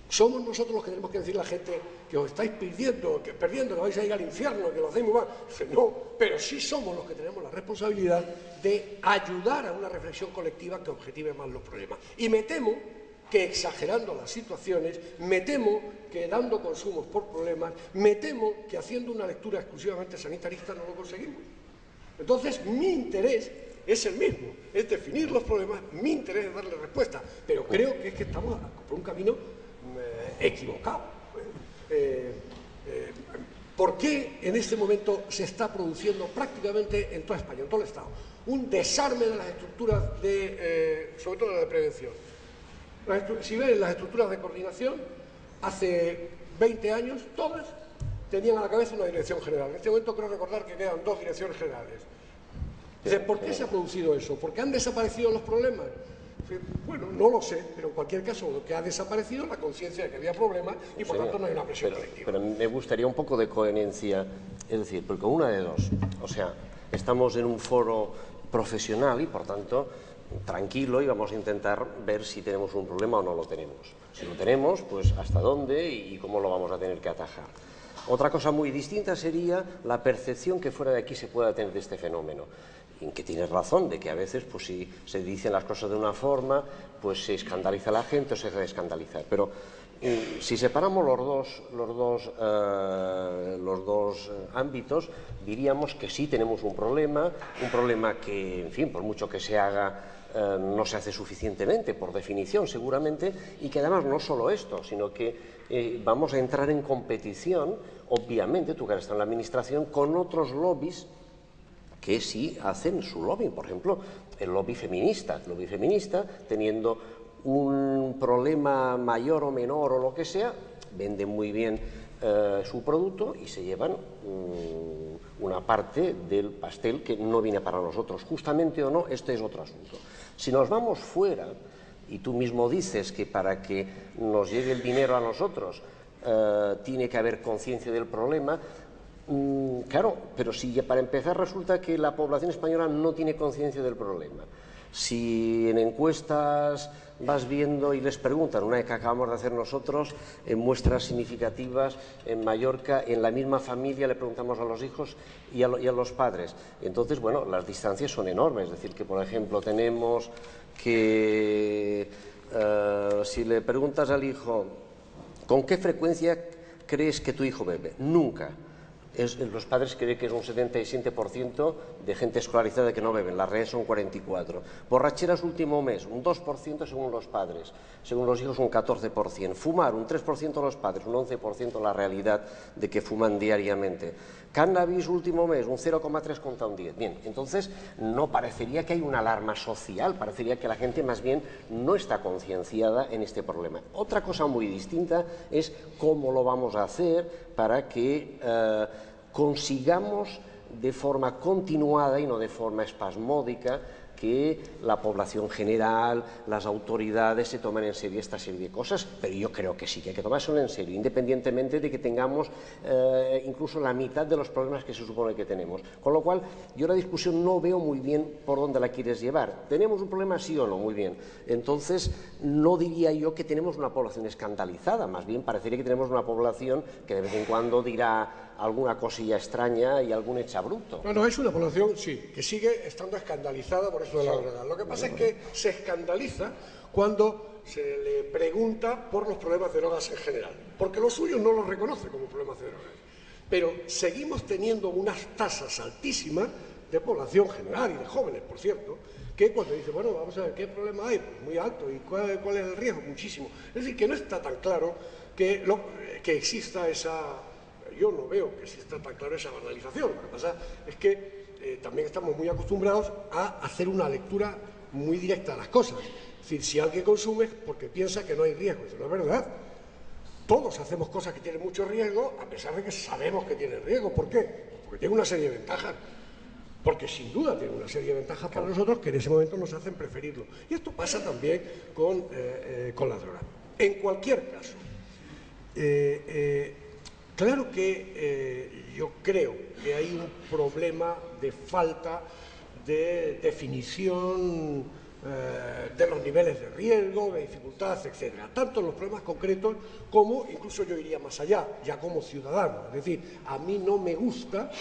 somos nosotros los que tenemos que decir a la gente que os estáis perdiendo, que vais a ir al infierno, que lo hacéis muy mal. No, pero sí somos los que tenemos la responsabilidad de ayudar a una reflexión colectiva que objetive más los problemas. Y me temo que exagerando las situaciones, me temo que dando consumos por problemas, me temo que haciendo una lectura exclusivamente sanitarista no lo conseguimos. Entonces, mi interés es el mismo, es definir los problemas, mi interés es darle respuesta, pero creo que es que estamos por un camino equivocado. ¿Por qué en este momento se está produciendo prácticamente en toda España, en todo el Estado, un desarme de las estructuras sobre todo de prevención? Si ven las estructuras de coordinación, hace 20 años todas tenían a la cabeza una dirección general. En este momento creo recordar que quedan 2 direcciones generales. ¿Por qué se ha producido eso? ¿Por qué han desaparecido los problemas? Bueno, no lo sé, pero en cualquier caso lo que ha desaparecido es la conciencia de que había problemas y por tanto no hay una presión colectiva. Pero me gustaría un poco de coherencia, es decir, porque una de dos, o sea, estamos en un foro profesional y por tanto tranquilo y vamos a intentar ver si tenemos un problema o no lo tenemos. Si lo tenemos, pues hasta dónde y cómo lo vamos a tener que atajar. Otra cosa muy distinta sería la percepción que fuera de aquí se pueda tener de este fenómeno. En que tienes razón, de que a veces, pues si se dicen las cosas de una forma, pues se escandaliza a la gente o se deja de escandalizar. Pero si separamos los dos ámbitos, diríamos que sí tenemos un problema que, en fin, por mucho que se haga, no se hace suficientemente, por definición, seguramente, y que además no solo esto, sino que vamos a entrar en competición, obviamente, tú que has estado en la administración, con otros lobbies que sí hacen su lobby. Por ejemplo, el lobby feminista, teniendo un problema mayor o menor o lo que sea, venden muy bien su producto y se llevan una parte del pastel que no viene para nosotros. Justamente o no, este es otro asunto. Si nos vamos fuera, y tú mismo dices que para que nos llegue el dinero a nosotros tiene que haber conciencia del problema. Claro, pero si para empezar resulta que la población española no tiene conciencia del problema, si en encuestas vas viendo y les preguntan, una que acabamos de hacer nosotros, en muestras significativas en Mallorca, en la misma familia le preguntamos a los hijos y a los padres. Entonces, bueno, las distancias son enormes, es decir, que por ejemplo tenemos que si le preguntas al hijo, ¿con qué frecuencia crees que tu hijo bebe? Nunca. Los padres creen que es un 77% de gente escolarizada que no beben, las redes son 44%. Borracheras último mes, un 2% según los padres, según los hijos un 14%. Fumar, un 3% los padres, un 11% la realidad de que fuman diariamente. Cannabis último mes, un 0,3 contra un 10. Bien, entonces no parecería que hay una alarma social, parecería que la gente más bien no está concienciada en este problema. Otra cosa muy distinta es cómo lo vamos a hacer para que consigamos de forma continuada y no de forma espasmódica que la población general, las autoridades se tomen en serio esta serie de cosas, pero yo creo que sí, que hay que tomárselo en serio, independientemente de que tengamos incluso la mitad de los problemas que se supone que tenemos. Con lo cual, yo la discusión no veo muy bien por dónde la quieres llevar. ¿Tenemos un problema sí o no? Muy bien. Entonces, no diría yo que tenemos una población escandalizada, más bien parecería que tenemos una población que de vez en cuando dirá alguna cosilla extraña y algún exabrupto. No, es una población, sí, que sigue estando escandalizada por eso de la droga. Lo que pasa es que se escandaliza cuando se le pregunta por los problemas de drogas en general, porque los suyos no los reconoce como problemas de drogas. Pero seguimos teniendo unas tasas altísimas de población general y de jóvenes, por cierto, que cuando dice, bueno, vamos a ver, ¿qué problema hay? Pues muy alto. ¿Y cuál es el riesgo? Muchísimo. Es decir, que no está tan claro que exista esa... Yo no veo que exista tan claro esa banalización. Lo que pasa es que también estamos muy acostumbrados a hacer una lectura muy directa de las cosas. Es decir, si alguien consume es porque piensa que no hay riesgo. Eso no es verdad. Todos hacemos cosas que tienen mucho riesgo, a pesar de que sabemos que tienen riesgo. ¿Por qué? Porque tiene una serie de ventajas. Porque sin duda tiene una serie de ventajas para nosotros que en ese momento nos hacen preferirlo. Y esto pasa también con la droga. En cualquier caso, claro que yo creo que hay un problema de falta de definición de los niveles de riesgo, de dificultad, etcétera, tanto en los problemas concretos como, incluso yo iría más allá, ya como ciudadano. Es decir, a mí no me gusta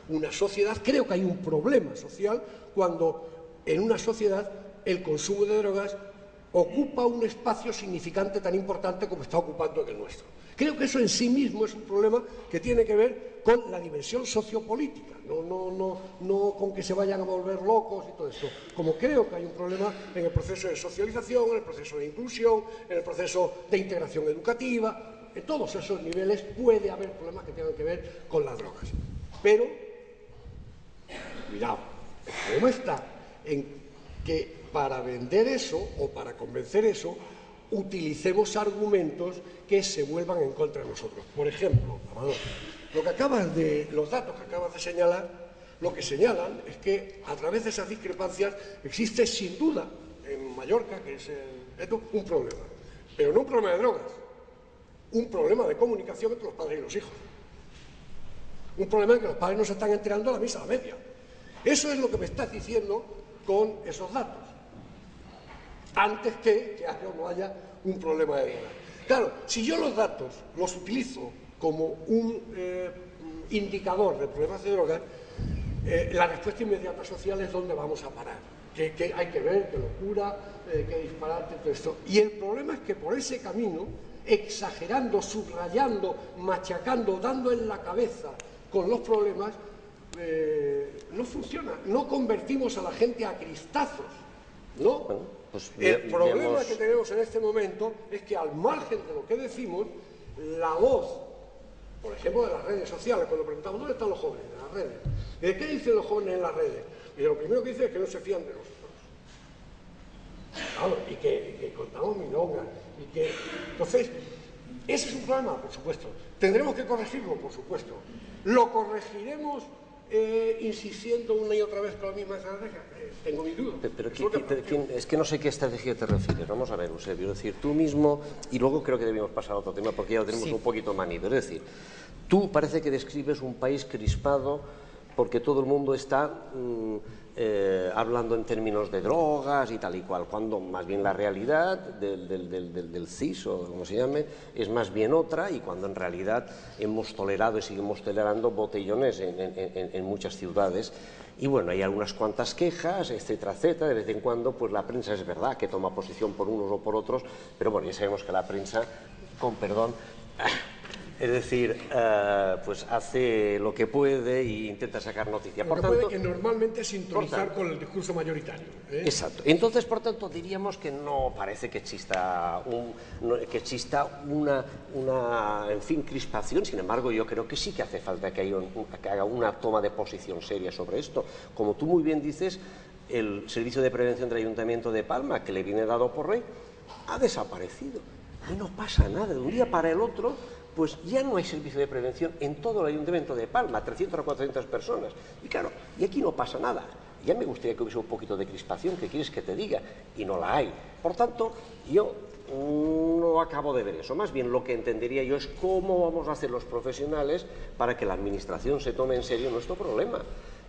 una sociedad, creo que hay un problema social cuando en una sociedad el consumo de drogas ocupa un espacio significante tan importante como está ocupando en el nuestro. Creo que eso en sí mismo es un problema que tiene que ver con la dimensión sociopolítica, no con que se vayan a volver locos y todo esto. Como creo que hay un problema en el proceso de socialización, en el proceso de inclusión, en el proceso de integración educativa, en todos esos niveles puede haber problemas que tengan que ver con las drogas. Pero, cuidado, el problema está en que para vender eso o para convencer eso, utilicemos argumentos que se vuelvan en contra de nosotros. Por ejemplo, Amador, los datos que acabas de señalar, lo que señalan es que a través de esas discrepancias existe sin duda en Mallorca, que es un problema, pero no un problema de drogas, un problema de comunicación entre los padres y los hijos. Un problema en que los padres no se están enterando a la misa a la media. Eso es lo que me estás diciendo con esos datos. Antes que haya o no haya un problema de drogas. Claro, si yo los datos los utilizo como un indicador de problemas de drogas, la respuesta inmediata social es dónde vamos a parar. Que hay que ver, qué locura, qué disparate, todo esto. Y el problema es que por ese camino, exagerando, subrayando, machacando, dando en la cabeza con los problemas, no funciona. No convertimos a la gente a cristazos, ¿no? Bueno, pues el problema que tenemos en este momento es que al margen de lo que decimos, la voz, por ejemplo, de las redes sociales, cuando preguntamos ¿dónde están los jóvenes? En las redes. ¿De qué dicen los jóvenes en las redes? Y lo primero que dicen es que no se fían de nosotros. Claro, y que contamos milongas. Entonces, ese es un problema, por supuesto. ¿Tendremos que corregirlo? Por supuesto. ¿Lo corregiremos insistiendo una y otra vez con la misma estrategia? Tengo mi duda. Pero es que no sé qué estrategia te refieres. Vamos a ver, Eusebio. Es decir, tú mismo, y luego creo que debemos pasar a otro tema porque ya lo tenemos un poquito manido. Es decir, tú parece que describes un país crispado porque todo el mundo está hablando en términos de drogas y tal y cual, cuando más bien la realidad del CIS, o como se llame, es más bien otra, y cuando en realidad hemos tolerado y seguimos tolerando botellones en muchas ciudades. Y bueno, hay algunas cuantas quejas, etcétera, etcétera. De vez en cuando, pues la prensa es verdad que toma posición por unos o por otros, pero bueno, ya sabemos que la prensa, con perdón, es decir, pues hace lo que puede e intenta sacar noticia. Lo que puede que normalmente sintonizar con el discurso mayoritario. Exacto. Entonces, por tanto, diríamos que no parece que exista una en fin, crispación. Sin embargo, yo creo que sí que hace falta que haga una toma de posición seria sobre esto. Como tú muy bien dices, el Servicio de Prevención del Ayuntamiento de Palma, que le viene dado por ley, ha desaparecido. Y no pasa nada. De un día para el otro, pues ya no hay servicio de prevención en todo el Ayuntamiento de Palma, 300 o 400 personas. Y claro, y aquí no pasa nada. Ya me gustaría que hubiese un poquito de crispación, ¿qué quieres que te diga? Y no la hay. Por tanto, yo no acabo de ver eso. Más bien lo que entendería yo es cómo vamos a hacer los profesionales para que la Administración se tome en serio nuestro problema.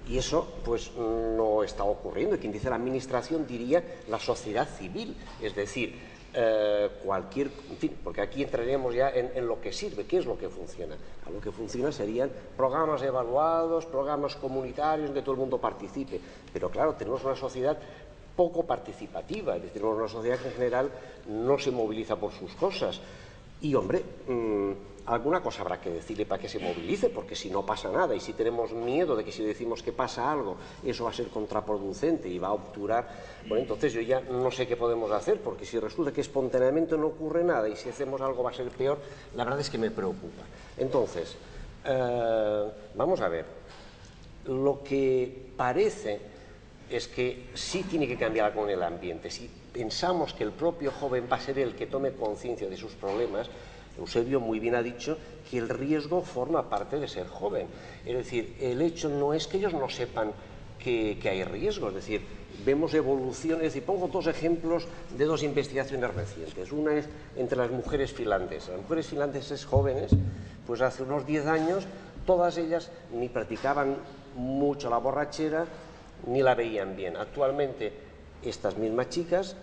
Y eso, pues, no está ocurriendo. Y quien dice la Administración diría la sociedad civil, es decir, en fin, porque aquí entraríamos ya en lo que sirve, qué es lo que funciona. Lo que funciona serían programas evaluados, programas comunitarios en que todo el mundo participe, pero claro, tenemos una sociedad poco participativa, es decir, tenemos una sociedad que en general no se moviliza por sus cosas. Y hombre, alguna cosa habrá que decirle para que se movilice, porque si no pasa nada y si tenemos miedo de que si le decimos que pasa algo, eso va a ser contraproducente y va a obturar, bueno, entonces yo ya no sé qué podemos hacer, porque si resulta que espontáneamente no ocurre nada y si hacemos algo va a ser peor, la verdad es que me preocupa. Entonces, vamos a ver, lo que parece es que sí tiene que cambiar algo en el ambiente. Si pensamos que el propio joven va a ser el que tome conciencia de sus problemas, Eusebio muy bien ha dicho que el riesgo forma parte de ser joven. Es decir, el hecho no es que ellos no sepan que hay riesgo, es decir, vemos evoluciones, es decir, pongo dos ejemplos de dos investigaciones recientes. Una es entre las mujeres finlandesas. Las mujeres finlandesas jóvenes, pues hace unos 10 años, todas ellas ni practicaban mucho la borrachera, ni la veían bien. Actualmente, estas mismas chicas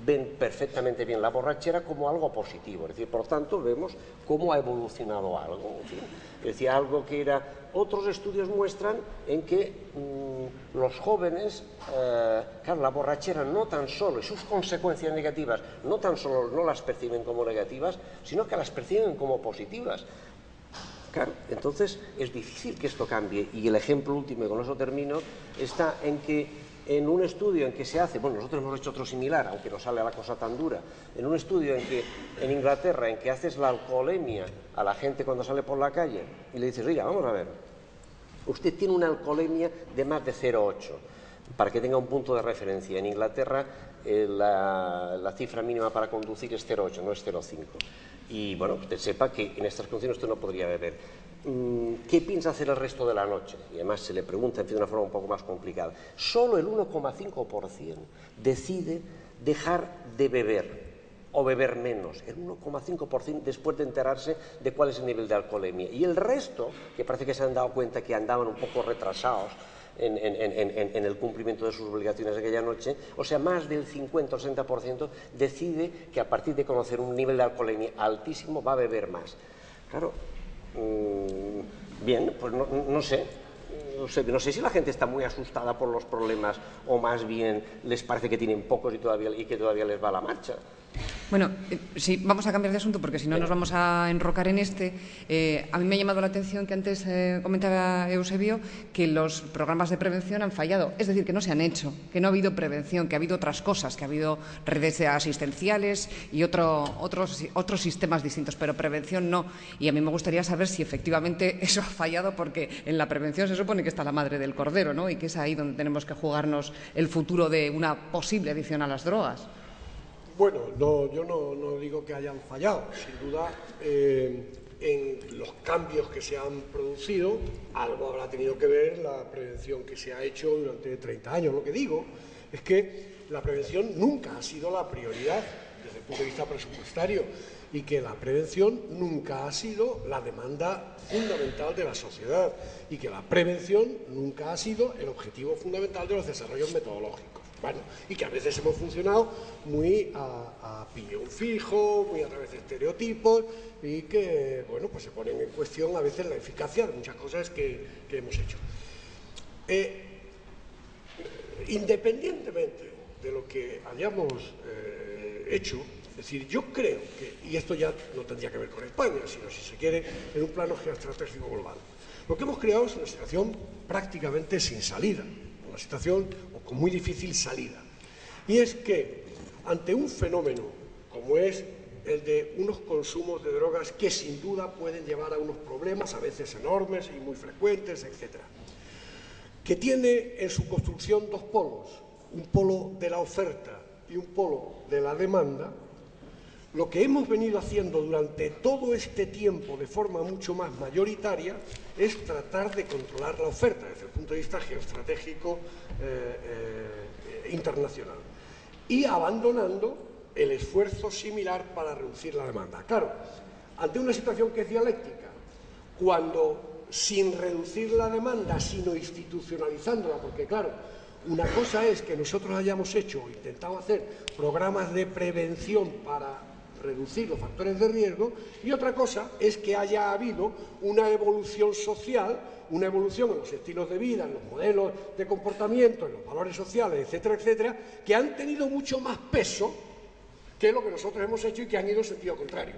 ven perfectamente bien la borrachera como algo positivo, es decir, por tanto vemos cómo ha evolucionado algo, en fin. Es decir, algo que era, otros estudios muestran en que los jóvenes, claro, la borrachera no tan solo, y sus consecuencias negativas, no tan solo no las perciben como negativas, sino que las perciben como positivas. Claro, entonces es difícil que esto cambie, y el ejemplo último, y con eso termino, está en que en un estudio en que se hace, bueno, nosotros hemos hecho otro similar, aunque no sale la cosa tan dura, en un estudio en que en Inglaterra, en que haces la alcoholemia a la gente cuando sale por la calle y le dices, oiga, vamos a ver, usted tiene una alcoholemia de más de 0,8, para que tenga un punto de referencia. En Inglaterra la cifra mínima para conducir es 0,8, no es 0,5. Y bueno, usted sepa que en estas condiciones usted no podría beber. ¿Qué piensa hacer el resto de la noche? Y además se le pregunta de una forma un poco más complicada. Solo el 1,5% decide dejar de beber o beber menos, el 1,5% después de enterarse de cuál es el nivel de alcoholemia. Y el resto, que parece que se han dado cuenta que andaban un poco retrasados en el cumplimiento de sus obligaciones aquella noche, o sea, más del 50 o 60% decide que a partir de conocer un nivel de alcoholemia altísimo va a beber más. Claro, bien, pues no sé si la gente está muy asustada por los problemas o más bien les parece que tienen pocos y que todavía les va la marcha. Bueno, sí, vamos a cambiar de asunto porque si no nos vamos a enrocar en este. A mí me ha llamado la atención que antes comentaba Eusebio que los programas de prevención han fallado, es decir, que no se han hecho, que no ha habido prevención, que ha habido otras cosas, que ha habido redes asistenciales y otros sistemas distintos, pero prevención no. Y a mí me gustaría saber si efectivamente eso ha fallado, porque en la prevención se supone que está la madre del cordero, ¿no? Y que es ahí donde tenemos que jugarnos el futuro de una posible adicción a las drogas. Bueno, yo no digo que hayan fallado, sin duda en los cambios que se han producido algo habrá tenido que ver la prevención que se ha hecho durante 30 años. Lo que digo es que la prevención nunca ha sido la prioridad desde el punto de vista presupuestario y que la prevención nunca ha sido la demanda fundamental de la sociedad y que la prevención nunca ha sido el objetivo fundamental de los desarrollos metodológicos. Bueno, y que a veces hemos funcionado muy a piñón fijo, muy a través de estereotipos y que, bueno, pues se ponen en cuestión a veces la eficacia de muchas cosas que hemos hecho. Independientemente de lo que hayamos hecho, es decir, yo creo que, y esto ya no tendría que ver con España, sino, si se quiere, en un plano geoestratégico global, lo que hemos creado es una situación prácticamente sin salida, una situación con muy difícil salida. Y es que, ante un fenómeno como es el de unos consumos de drogas que sin duda pueden llevar a unos problemas, a veces enormes y muy frecuentes, etc., que tiene en su construcción dos polos, un polo de la oferta y un polo de la demanda, lo que hemos venido haciendo durante todo este tiempo de forma mucho más mayoritaria es tratar de controlar la oferta desde el punto de vista geoestratégico internacional y abandonando el esfuerzo similar para reducir la demanda. Claro, ante una situación que es dialéctica, cuando sin reducir la demanda, sino institucionalizándola, porque claro, una cosa es que nosotros hayamos hecho o intentado hacer programas de prevención para reducir los factores de riesgo, y otra cosa es que haya habido una evolución social, una evolución en los estilos de vida, en los modelos de comportamiento, en los valores sociales, etcétera, etcétera, que han tenido mucho más peso que lo que nosotros hemos hecho y que han ido en sentido contrario.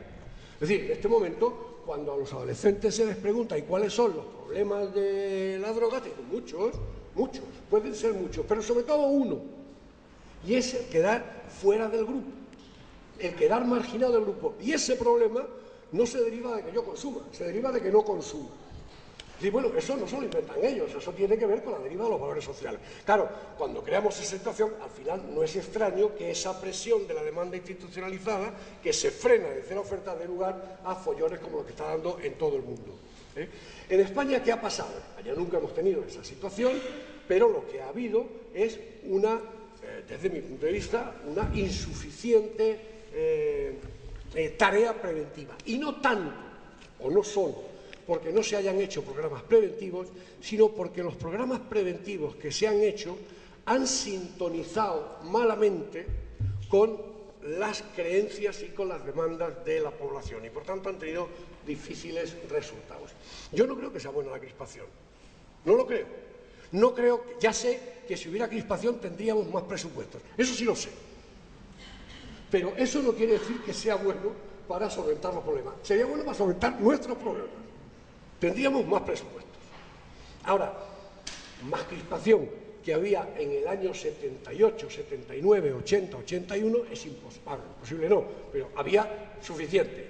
Es decir, en este momento, cuando a los adolescentes se les pregunta ¿y cuáles son los problemas de la droga? Te dicen muchos, pueden ser muchos, pero sobre todo uno, y es el quedar fuera del grupo, el quedar marginado del grupo. Y ese problema no se deriva de que yo consuma, se deriva de que no consuma. Y bueno, eso no se lo inventan ellos, eso tiene que ver con la deriva de los valores sociales. Claro, cuando creamos esa situación, al final no es extraño que esa presión de la demanda institucionalizada, que se frena desde la oferta, dé lugar a follones como lo que está dando en todo el mundo. En España, ¿qué ha pasado? Allá nunca hemos tenido esa situación, pero lo que ha habido es una, desde mi punto de vista, una insuficiente tarea preventiva. Y no tanto, o no solo, porque no se hayan hecho programas preventivos, sino porque los programas preventivos que se han hecho han sintonizado malamente con las creencias y con las demandas de la población y por tanto han tenido difíciles resultados. Yo no creo que sea buena la crispación, no lo creo. No creo, ya sé que si hubiera crispación tendríamos más presupuestos, eso sí lo sé. Pero eso no quiere decir que sea bueno para solventar los problemas. Sería bueno para solventar nuestros problemas. Tendríamos más presupuestos. Ahora, más crispación que había en el año 78, 79, 80, 81 es imposible no, pero había suficiente.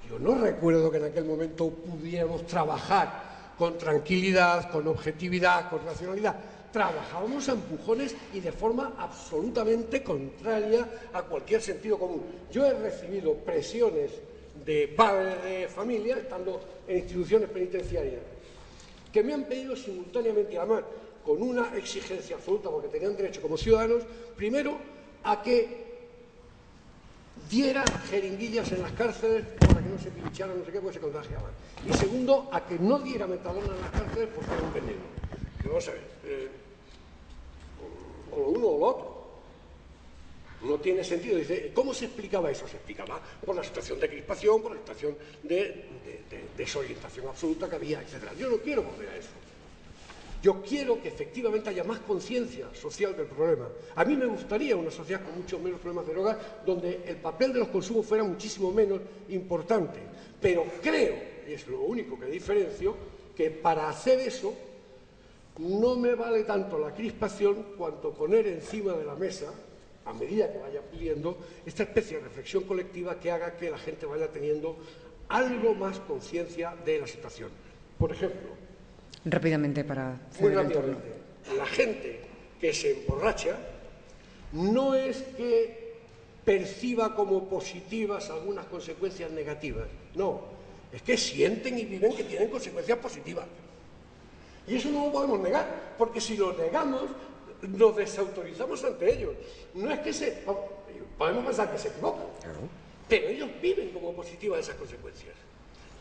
Yo no recuerdo que en aquel momento pudiéramos trabajar con tranquilidad, con objetividad, con racionalidad. Trabajábamos a empujones y de forma absolutamente contraria a cualquier sentido común. Yo he recibido presiones de padres de familia, estando en instituciones penitenciarias, que me han pedido simultáneamente, y además con una exigencia absoluta, porque tenían derecho como ciudadanos, primero a que diera jeringuillas en las cárceles para que no se pincharan, no sé qué, porque se contagiaban. Y segundo, a que no diera metadona en las cárceles porque era un veneno. Que vamos a ver, o lo uno o lo otro. No tiene sentido. Dice, ¿cómo se explicaba eso? Se explicaba por la situación de crispación, por la situación de desorientación absoluta que había, etc. Yo no quiero volver a eso. Yo quiero que efectivamente haya más conciencia social del problema. A mí me gustaría una sociedad con muchos menos problemas de droga, donde el papel de los consumos fuera muchísimo menos importante. Pero creo, y es lo único que diferencio, que para hacer eso no me vale tanto la crispación cuanto poner encima de la mesa, a medida que vaya pidiendo, esta especie de reflexión colectiva que haga que la gente vaya teniendo algo más conciencia de la situación. Por ejemplo, rápidamente para muy rápidamente, la gente que se emborracha no es que perciba como positivas algunas consecuencias negativas, no, es que sienten y viven que tienen consecuencias positivas. Y eso no lo podemos negar, porque si lo negamos, nos desautorizamos ante ellos. No es que podemos pensar que se equivocan, pero ellos viven como positivas esas consecuencias.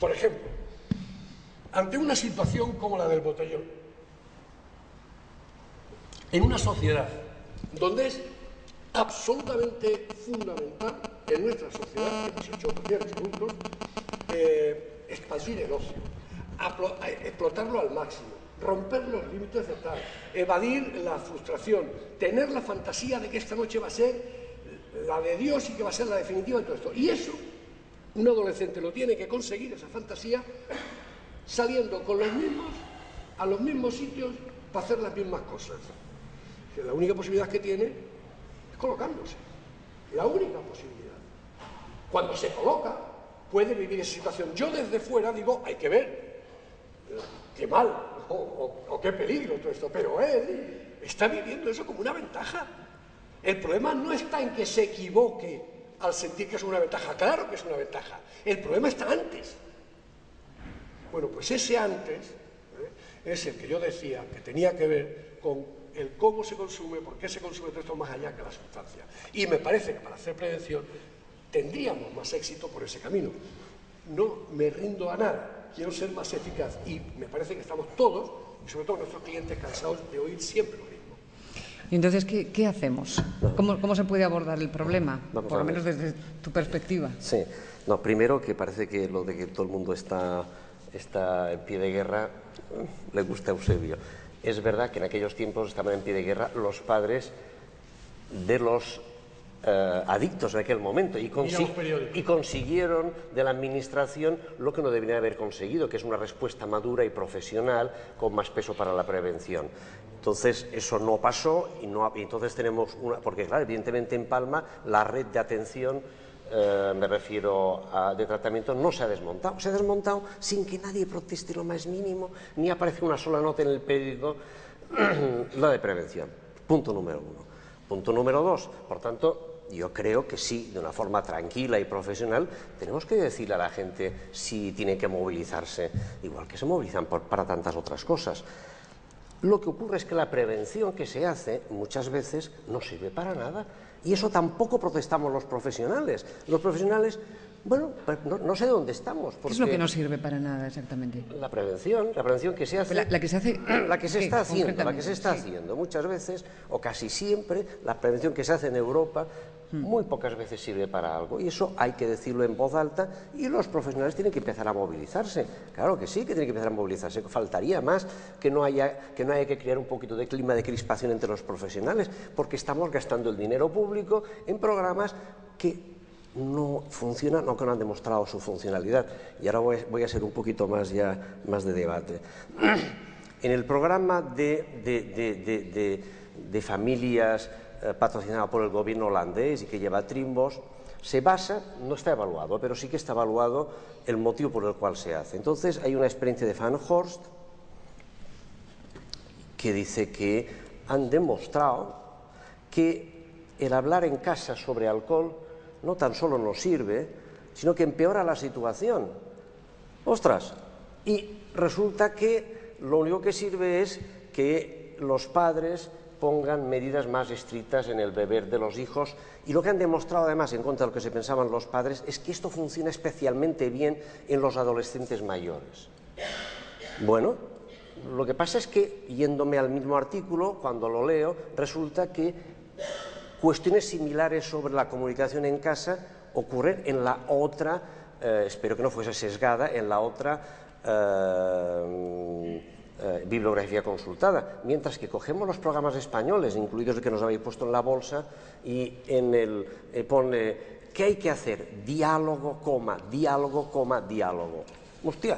Por ejemplo, ante una situación como la del botellón, en una sociedad donde es absolutamente fundamental en nuestra sociedad, hemos hecho varios puntos, expandir el ocio, explotarlo al máximo, romper los límites de tal, evadir la frustración, tener la fantasía de que esta noche va a ser la de Dios y que va a ser la definitiva de todo esto. Y eso, un adolescente lo tiene que conseguir, esa fantasía, saliendo con los mismos, a los mismos sitios, para hacer las mismas cosas. Que la única posibilidad que tiene es colocándose. La única posibilidad. Cuando se coloca, puede vivir esa situación. Yo desde fuera digo, hay que ver, qué mal, o qué peligro todo esto, pero él está viviendo eso como una ventaja. El problema no está en que se equivoque al sentir que es una ventaja, claro que es una ventaja, el problema está antes. Bueno, pues ese antes es el que yo decía que tenía que ver con el cómo se consume, por qué se consume todo esto más allá que la sustancia. Y me parece que para hacer prevención tendríamos más éxito por ese camino. No me rindo a nada, quiero ser más eficaz y me parece que estamos todos, y sobre todo nuestros clientes, cansados de oír siempre lo mismo. Y entonces, ¿qué hacemos? ¿Cómo se puede abordar el problema? Por lo menos desde tu perspectiva. Sí, no, primero que parece que lo de que todo el mundo está en pie de guerra le gusta a Eusebio. Es verdad que en aquellos tiempos estaban en pie de guerra los padres de los adictos en aquel momento y consiguieron de la administración lo que no deberían haber conseguido, que es una respuesta madura y profesional con más peso para la prevención. Entonces eso no pasó y entonces tenemos porque claro, evidentemente en Palma la red de atención, me refiero de tratamiento, no se ha desmontado. Se ha desmontado sin que nadie proteste lo más mínimo, ni aparece una sola nota en el periódico, la de prevención. Punto número 1. Punto número 2, por tanto, yo creo que sí, de una forma tranquila y profesional, tenemos que decirle a la gente si tiene que movilizarse, igual que se movilizan para tantas otras cosas. Lo que ocurre es que la prevención que se hace muchas veces no sirve para nada, y eso tampoco protestamos los profesionales. Los profesionales, bueno, no sé dónde estamos. ¿Qué es lo que no sirve para nada exactamente? La prevención que se hace. La que se hace. La que se está haciendo, muchas veces, o casi siempre, la prevención que se hace en Europa, muy pocas veces sirve para algo, y eso hay que decirlo en voz alta, y los profesionales tienen que empezar a movilizarse. Claro que sí, que tienen que empezar a movilizarse. Faltaría más que no haya que crear un poquito de clima de crispación entre los profesionales, porque estamos gastando el dinero público en programas que no funcionan o que no han demostrado su funcionalidad. Y ahora voy a ser un poquito más de debate. En el programa de familias patrocinado por el gobierno holandés y que lleva Trimbos, se basa, no está evaluado, pero sí que está evaluado el motivo por el cual se hace. Entonces hay una experiencia de Van Horst que dice que han demostrado que el hablar en casa sobre alcohol no tan solo nos sirve, sino que empeora la situación. ¡Ostras! Y resulta que lo único que sirve es que los padres pongan medidas más estrictas en el beber de los hijos, y lo que han demostrado además, en contra de lo que se pensaban los padres, es que esto funciona especialmente bien en los adolescentes mayores. Bueno, lo que pasa es que, yéndome al mismo artículo, cuando lo leo, resulta que cuestiones similares sobre la comunicación en casa ocurren en la otra, espero que no fuese sesgada, en la otra bibliografía consultada, mientras que cogemos los programas españoles, incluidos el que nos habéis puesto en la bolsa, y en el pone ¿qué hay que hacer? Diálogo, diálogo. Hostia,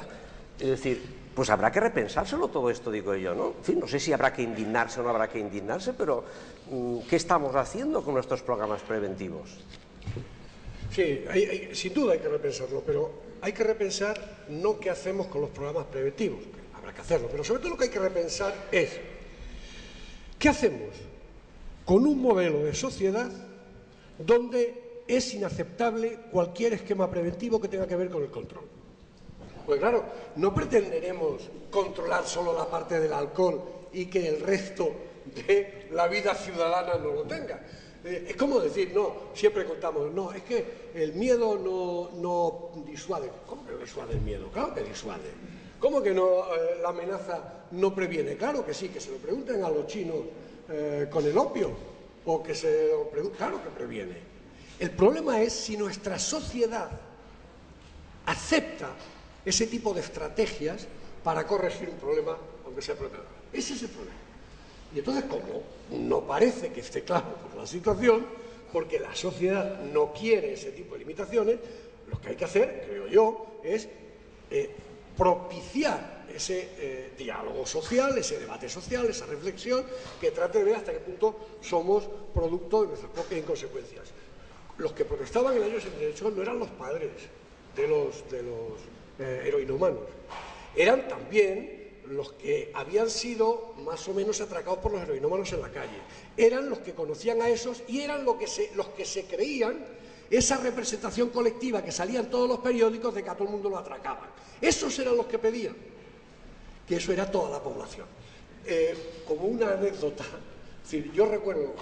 es decir, pues habrá que repensárselo todo esto, digo yo, ¿no? En fin, no sé si habrá que indignarse o no habrá que indignarse, pero ¿qué estamos haciendo con nuestros programas preventivos? Sí, sin duda hay que repensarlo, pero hay que repensar no qué hacemos con los programas preventivos, habrá que hacerlo, pero sobre todo lo que hay que repensar es ¿qué hacemos con un modelo de sociedad donde es inaceptable cualquier esquema preventivo que tenga que ver con el control? Pues claro, no pretenderemos controlar solo la parte del alcohol y que el resto de la vida ciudadana no lo tenga. Es como decir, no, siempre contamos, no, es que el miedo no disuade. ¿Cómo que no disuade el miedo? Claro que disuade. ¿Cómo que no, la amenaza no previene? Claro que sí, que se lo pregunten a los chinos con el opio, o que se lo pregunten, claro que previene. El problema es si nuestra sociedad acepta ese tipo de estrategias para corregir un problema, aunque sea problema. Ese es el problema. Y entonces, como no parece que esté claro por la situación, porque la sociedad no quiere ese tipo de limitaciones, lo que hay que hacer, creo yo, es propiciar ese diálogo social, ese debate social, esa reflexión, que trate de ver hasta qué punto somos producto de nuestras propias inconsecuencias. Los que protestaban en el año 78 no eran los padres de los heroinomanos, eran también los que habían sido más o menos atracados por los heroinómanos en la calle, eran los que conocían a esos y eran los que se creían esa representación colectiva que salía en todos los periódicos de que a todo el mundo lo atracaban. Esos eran los que pedían, que eso era toda la población. Como una anécdota, es decir, yo recuerdo,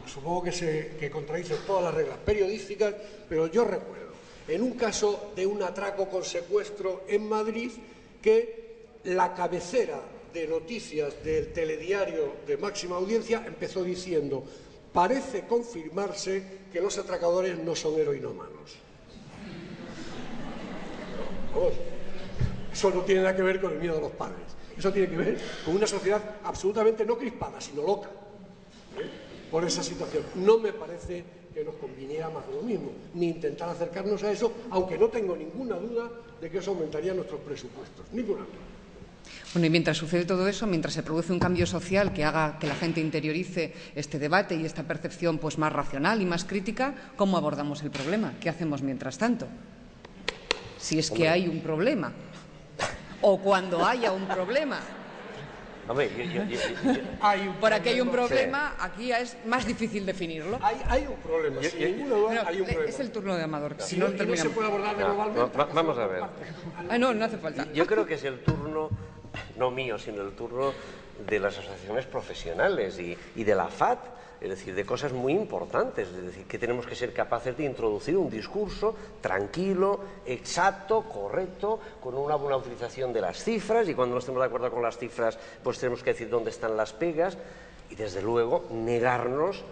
supongo que contradicen todas las reglas periodísticas, pero yo recuerdo, en un caso de un atraco con secuestro en Madrid, que la cabecera de noticias del telediario de máxima audiencia empezó diciendo: parece confirmarse que los atracadores no son heroinómanos. Vamos, eso no tiene nada que ver con el miedo de los padres, eso tiene que ver con una sociedad absolutamente no crispada, sino loca. por esa situación. No me parece que nos conviniera más de lo mismo, ni intentar acercarnos a eso, aunque no tengo ninguna duda de que eso aumentaría nuestros presupuestos, ninguna duda. Bueno, y mientras sucede todo eso, mientras se produce un cambio social que haga que la gente interiorice este debate y esta percepción pues más racional y más crítica, ¿cómo abordamos el problema? ¿Qué hacemos mientras tanto? Si es que hay un problema, o cuando haya un problema. Hombre, Por aquí hay un problema, aquí es más difícil definirlo. Hay un problema, sin ninguna duda hay un problema. Es el turno de Amador. Si no se puede abordar globalmente. Vamos a ver. No hace falta. Yo creo que es el turno, no mío, sino el turno de las asociaciones profesionales y de la FAT, es decir, de cosas muy importantes, es decir, que tenemos que ser capaces de introducir un discurso tranquilo, exacto, correcto, con una buena utilización de las cifras, y cuando no estemos de acuerdo con las cifras, pues tenemos que decir dónde están las pegas, y desde luego negarnos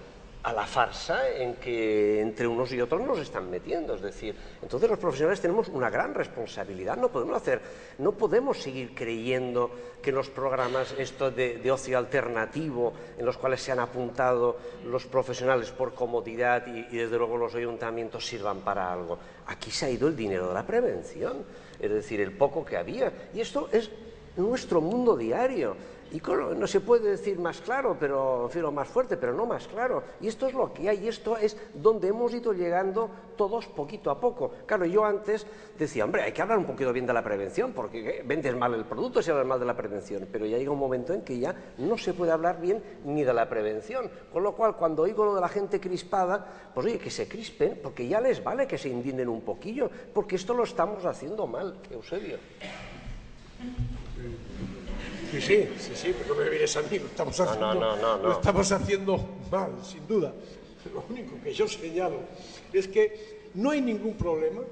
a la farsa en que entre unos y otros nos están metiendo. Es decir, entonces los profesionales tenemos una gran responsabilidad. No podemos seguir creyendo que los programas de ocio alternativo en los cuales se han apuntado los profesionales por comodidad y desde luego los ayuntamientos sirvan para algo. Aquí se ha ido el dinero de la prevención, es decir, el poco que había, y esto es nuestro mundo diario. Y no se puede decir más claro, pero en fin, o más fuerte, pero no más claro. Y esto es lo que hay, y esto es donde hemos ido llegando todos poquito a poco. Claro, yo antes decía, hombre, hay que hablar un poquito bien de la prevención, porque vendes mal el producto si hablas mal de la prevención. Pero ya llega un momento en que ya no se puede hablar bien ni de la prevención. Con lo cual, cuando oigo lo de la gente crispada, pues oye, que se crispen, porque ya les vale que se indignen un poquillo, porque esto lo estamos haciendo mal, Eusebio. Sí, pero no me mires a mí, lo estamos haciendo mal, sin duda. Lo único que yo señalo es que no hay ningún problema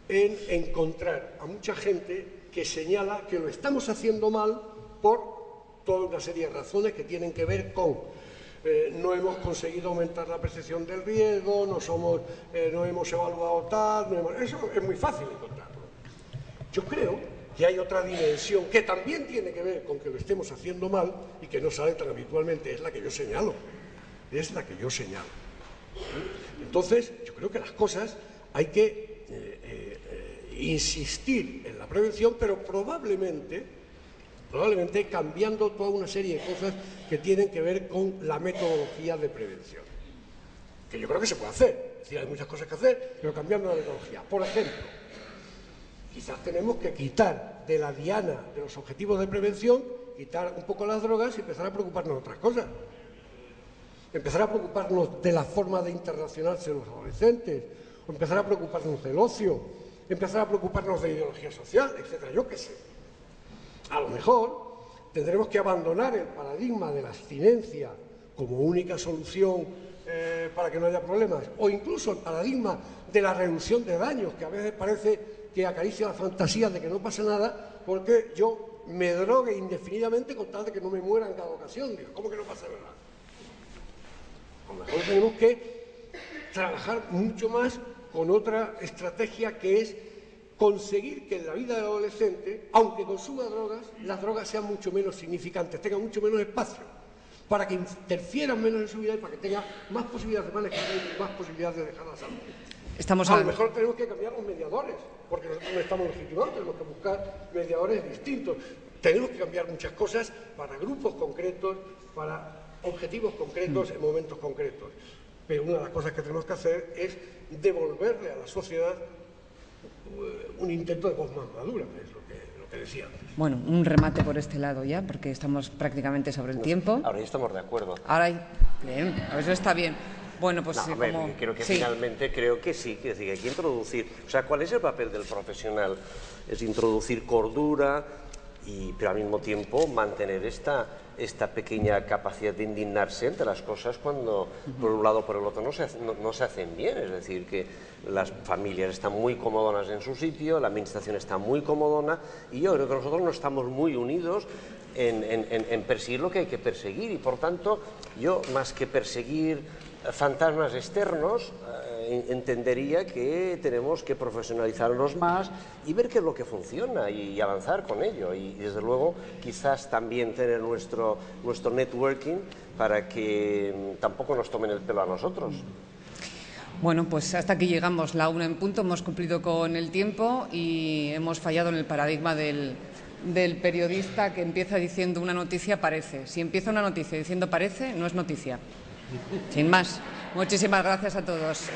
en encontrar a mucha gente que señala que lo estamos haciendo mal por toda una serie de razones que tienen que ver con no hemos conseguido aumentar la percepción del riesgo, no hemos evaluado tal, eso es muy fácil encontrarlo. Yo creo que hay otra dimensión que también tiene que ver con que lo estemos haciendo mal y que no sale tan habitualmente, es la que yo señalo. Entonces, yo creo que las cosas hay que insistir en la prevención, pero probablemente cambiando toda una serie de cosas que tienen que ver con la metodología de prevención. Que yo creo que se puede hacer, es decir, hay muchas cosas que hacer, pero cambiando la metodología. Por ejemplo, quizás tenemos que quitar de la diana de los objetivos de prevención, quitar un poco las drogas y empezar a preocuparnos de otras cosas. Empezar a preocuparnos de la forma de interrelacionarse los adolescentes, o empezar a preocuparnos del ocio, empezar a preocuparnos de ideología social, etcétera, yo qué sé. A lo mejor tendremos que abandonar el paradigma de la abstinencia como única solución para que no haya problemas, o incluso el paradigma de la reducción de daños, que a veces parece que acaricia la fantasía de que no pasa nada, porque yo me drogue indefinidamente con tal de que no me muera en cada ocasión. Digo, ¿cómo que no pasa nada? A lo mejor tenemos que trabajar mucho más con otra estrategia, que es conseguir que en la vida del adolescente, aunque consuma drogas, las drogas sean mucho menos significantes, tengan mucho menos espacio, para que interfieran menos en su vida y para que tenga más posibilidades de manejar y más posibilidades de dejar la salud. A lo mejor tenemos que cambiar los mediadores, porque nosotros no estamos legitimados, tenemos que buscar mediadores distintos. Tenemos que cambiar muchas cosas para grupos concretos, para objetivos concretos en momentos concretos. Pero una de las cosas que tenemos que hacer es devolverle a la sociedad un intento de voz más madura, es lo que decía antes. Bueno, un remate por este lado ya, porque estamos prácticamente sobre el tiempo. Ahora ya estamos de acuerdo. Bien, a ver, eso está bien. Bueno, pues creo que finalmente creo que sí, que hay que introducir, o sea, ¿cuál es el papel del profesional? Es introducir cordura, pero al mismo tiempo mantener esta pequeña capacidad de indignarse ante las cosas cuando por un lado o por el otro no se hacen bien. Es decir, que las familias están muy comodonas en su sitio, la administración está muy comodona, y yo creo que nosotros no estamos muy unidos en perseguir lo que hay que perseguir, y por tanto yo, más que perseguir fantasmas externos, entendería que tenemos que profesionalizarnos más y ver qué es lo que funciona y avanzar con ello. Y desde luego quizás también tener nuestro networking para que tampoco nos tomen el pelo a nosotros. Bueno, pues hasta aquí llegamos, la 1 en punto, hemos cumplido con el tiempo y hemos fallado en el paradigma del periodista que empieza diciendo una noticia parece. Si empieza una noticia diciendo parece, no es noticia. Sin más, muchísimas gracias a todos.